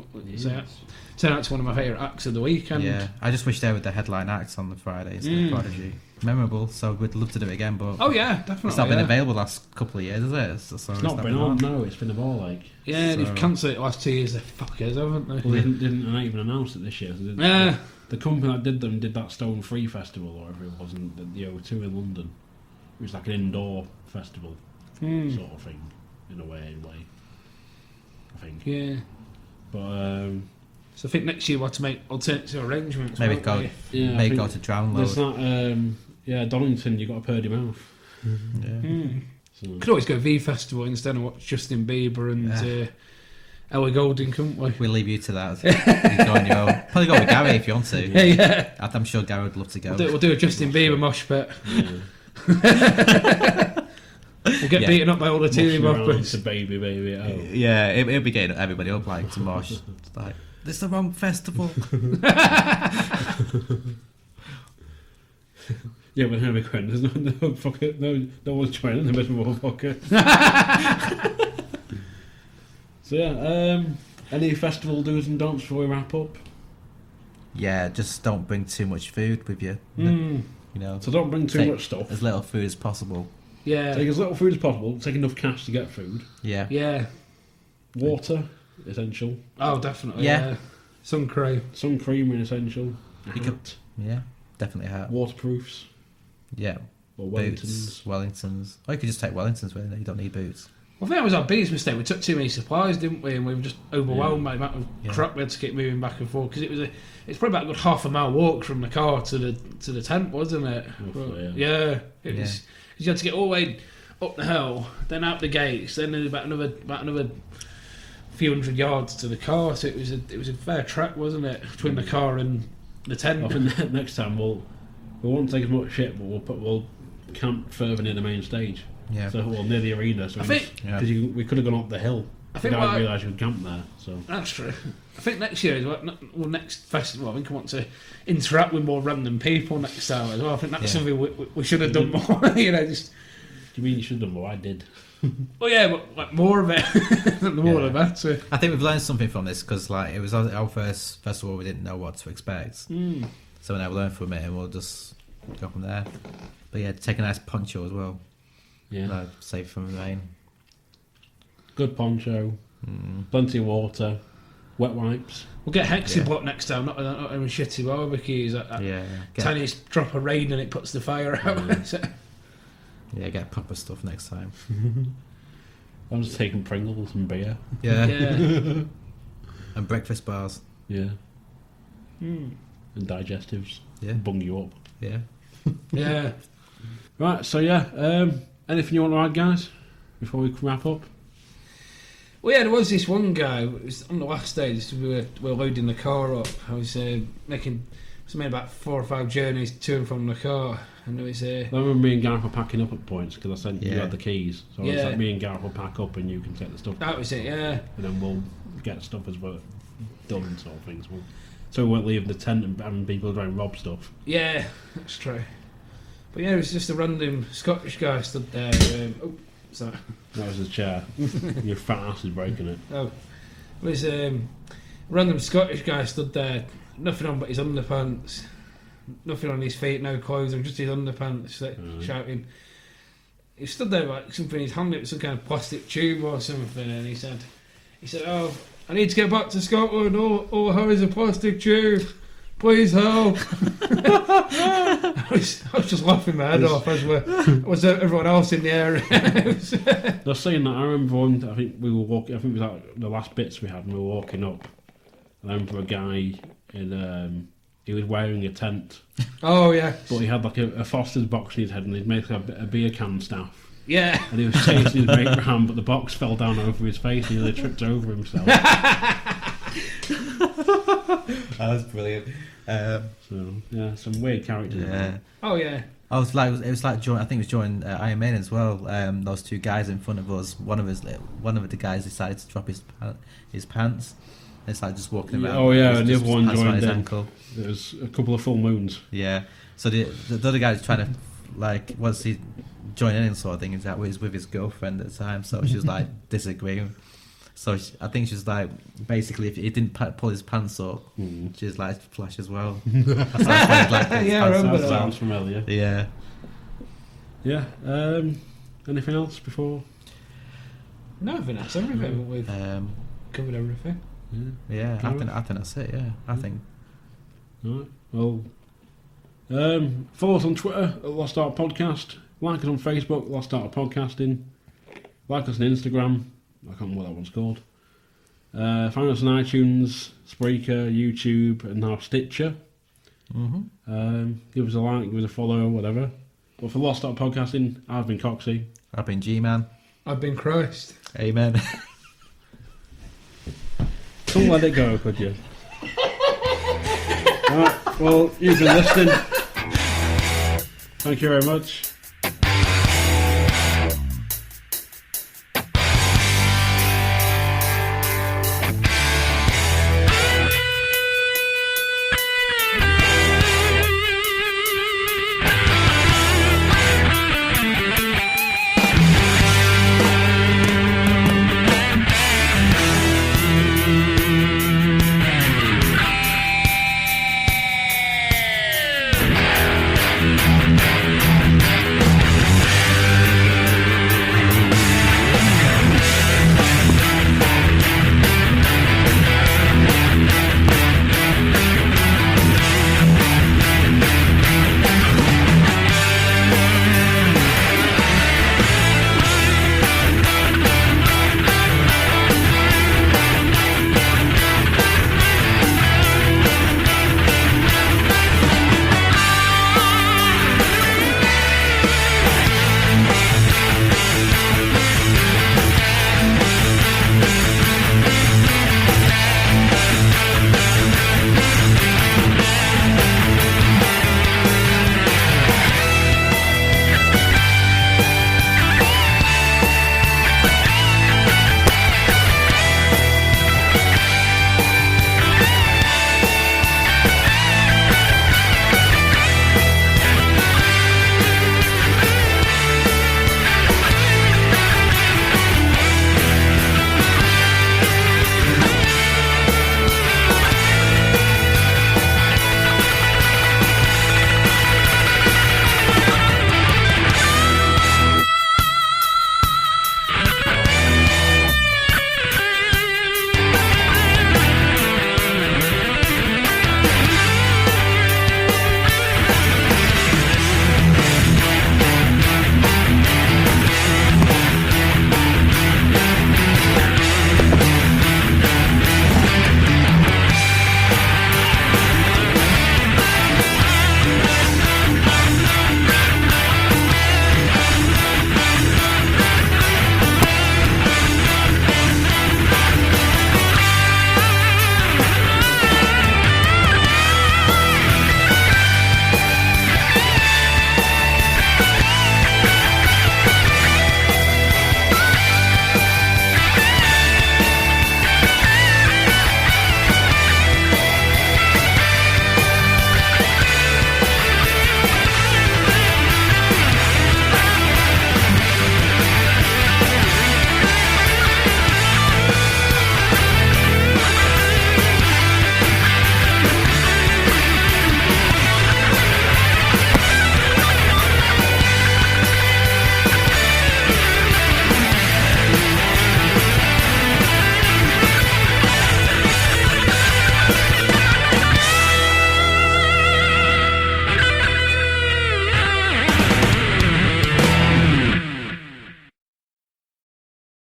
turned out to one of my favourite acts of the weekend. Yeah, I just wish they were the headline acts on the Fridays. The Prodigy, memorable. So we'd love to do it again, but oh yeah, definitely. It's not been available the last couple of years, has it? So it's not been on. No, it's been a ball like. Yeah, so, they've cancelled it the last 2 years. They fuckers, haven't they? Well, they didn't even announce it this year. So Yeah. The company that did them did that Stone Free Festival or whatever it was in the O2 in London. It was like an indoor festival sort of thing, in a way. I think. Yeah. But so I think next year we'll have to make alternative arrangements. maybe won't go, we? yeah, maybe go to Drownload. there's that. Donington, you got a Purdy Mouth. Yeah. So, Could always go V Festival instead of watch Justin Bieber and Ellie Goulding, couldn't we? We'll leave you to that. You go on your own. Probably go with Gary if you want to. Yeah. I'm sure Gary would love to go. We'll do a Justin Bieber mosh pit. yeah. We'll get beaten up by all the teeny boppers. To baby. Oh. Yeah, it'll be getting everybody up like to mosh. It's like, this is the wrong festival. Yeah, but Henry Quinn, there's no one's joining the miserable fucker. So yeah, any festival do's and don'ts before we wrap up? Yeah, just don't bring too much food with you. You know, So don't bring too much stuff. As little food as possible. Yeah. Take as little food as possible. Take enough cash to get food. Yeah. Yeah. Water, essential. Oh, definitely. Yeah. Sun cream. Sun cream, essential. A hat. Yeah, definitely hat. Waterproofs. Yeah. Or Boots, Wellingtons. Wellingtons. Or you could just take Wellingtons with you. You don't need boots. Well, I think that was our biggest mistake. We took too many supplies, didn't we? And we were just overwhelmed by the amount of crap we had to keep moving back and forth. Because it's probably about a good half a mile walk from the car to the tent, wasn't it? Roughly, Yeah. It was. You had to get all the way up the hill, then out the gates, then about another few hundred yards to the car. So it was a fair trek, wasn't it, between the car and the tent? I think next time we won't take as much shit, but we'll camp further near the main stage. Yeah. So near the arena. So I think because we could have gone up the hill. I think I realised you would camp there. So that's true. I think next year as well. Next festival, I think I want to interact with more random people next time as well. I think that's something we should have done more. You know, just. Do you mean you should have done more? I did. Well, yeah, but like more of it. The more the better. I think we've learned something from this because like it was our first festival. We didn't know what to expect. So now we learn from it and we'll just go from there. But yeah, take a nice poncho as well. Yeah. Safe from the rain. Good poncho. Plenty of water. Wet wipes. We'll get Hexiblock next time, not even shitty barbecues. Tiniest drop of rain and it puts the fire out. Yeah, get proper stuff next time. I was taking Pringles and beer. Yeah. Yeah. And breakfast bars. Yeah. And digestives. Yeah. Bung you up. Yeah. Yeah. Right, so yeah. Anything you want to add, guys, before we wrap up? Well, yeah, there was this one guy. It was on the last day. We were loading the car up. I was making about 4 or 5 journeys to and from the car, and it was. I remember me and Gareth were packing up at points because I sent you had the keys. So Yeah. it's like me and Gareth will pack up and you can take the stuff. That was it. Yeah. And then we'll get stuff as well done, sort of things. So we won't leave the tent and having people try and rob stuff. Yeah, that's true. But yeah, it was just a random Scottish guy stood there. Sorry. That was his chair. Your fat ass is breaking it. Oh, it was a random Scottish guy stood there, nothing on but his underpants, nothing on his feet, no clothes, just his underpants, shouting. He stood there like something in his hand, it was some kind of plastic tube or something, and he said, "Oh, I need to get back to Scotland. All I have is a plastic tube. Please help." I was just laughing my head off as was everyone else in the area. They're saying that. I remember one. I think we were walking. I think it was like the last bits we had, and we were walking up. And I remember a guy in. He was wearing a tent. Oh yeah. But he had like a Foster's box in his head, and he'd made like a beer can staff. Yeah. And he was chasing his mate around, but the box fell down over his face, and he nearly tripped over himself. That was brilliant. So yeah, some weird characters. Yeah. Oh yeah. I was like, it was like during, I think it was during Iron Man as well. Those two guys in front of us. One of the guys decided to drop his pants. It's like just walking around. Oh yeah, and the other one hands around joined his in. ankle. There was a couple of full moons. Yeah. So the other guy was trying to, like, once he joined in sort of thing, is that was with his girlfriend at the time. So she was like disagreeing. So I think she's like, basically, if he didn't pull his pants up, she's like flash as well. That's like, Yeah, I remember That that. sounds familiar. Yeah. Yeah. Anything else before? No, I think that's everything. We've covered everything. Yeah. Kind I think that's it. Yeah. I think. Right. Well, follow us on Twitter at Lost Art Podcast. Like us on Facebook, Lost Art Podcasting. Like us on Instagram. I can't remember what that one's called. Find us on iTunes, Spreaker, YouTube, and now Stitcher. Give us a like, give us a follow, whatever. But for Lost Art Podcasting, I've been Coxy. I've been G-Man. I've been Christ. Amen. Don't let it go, could you? Alright, well, you've been listening. Thank you very much.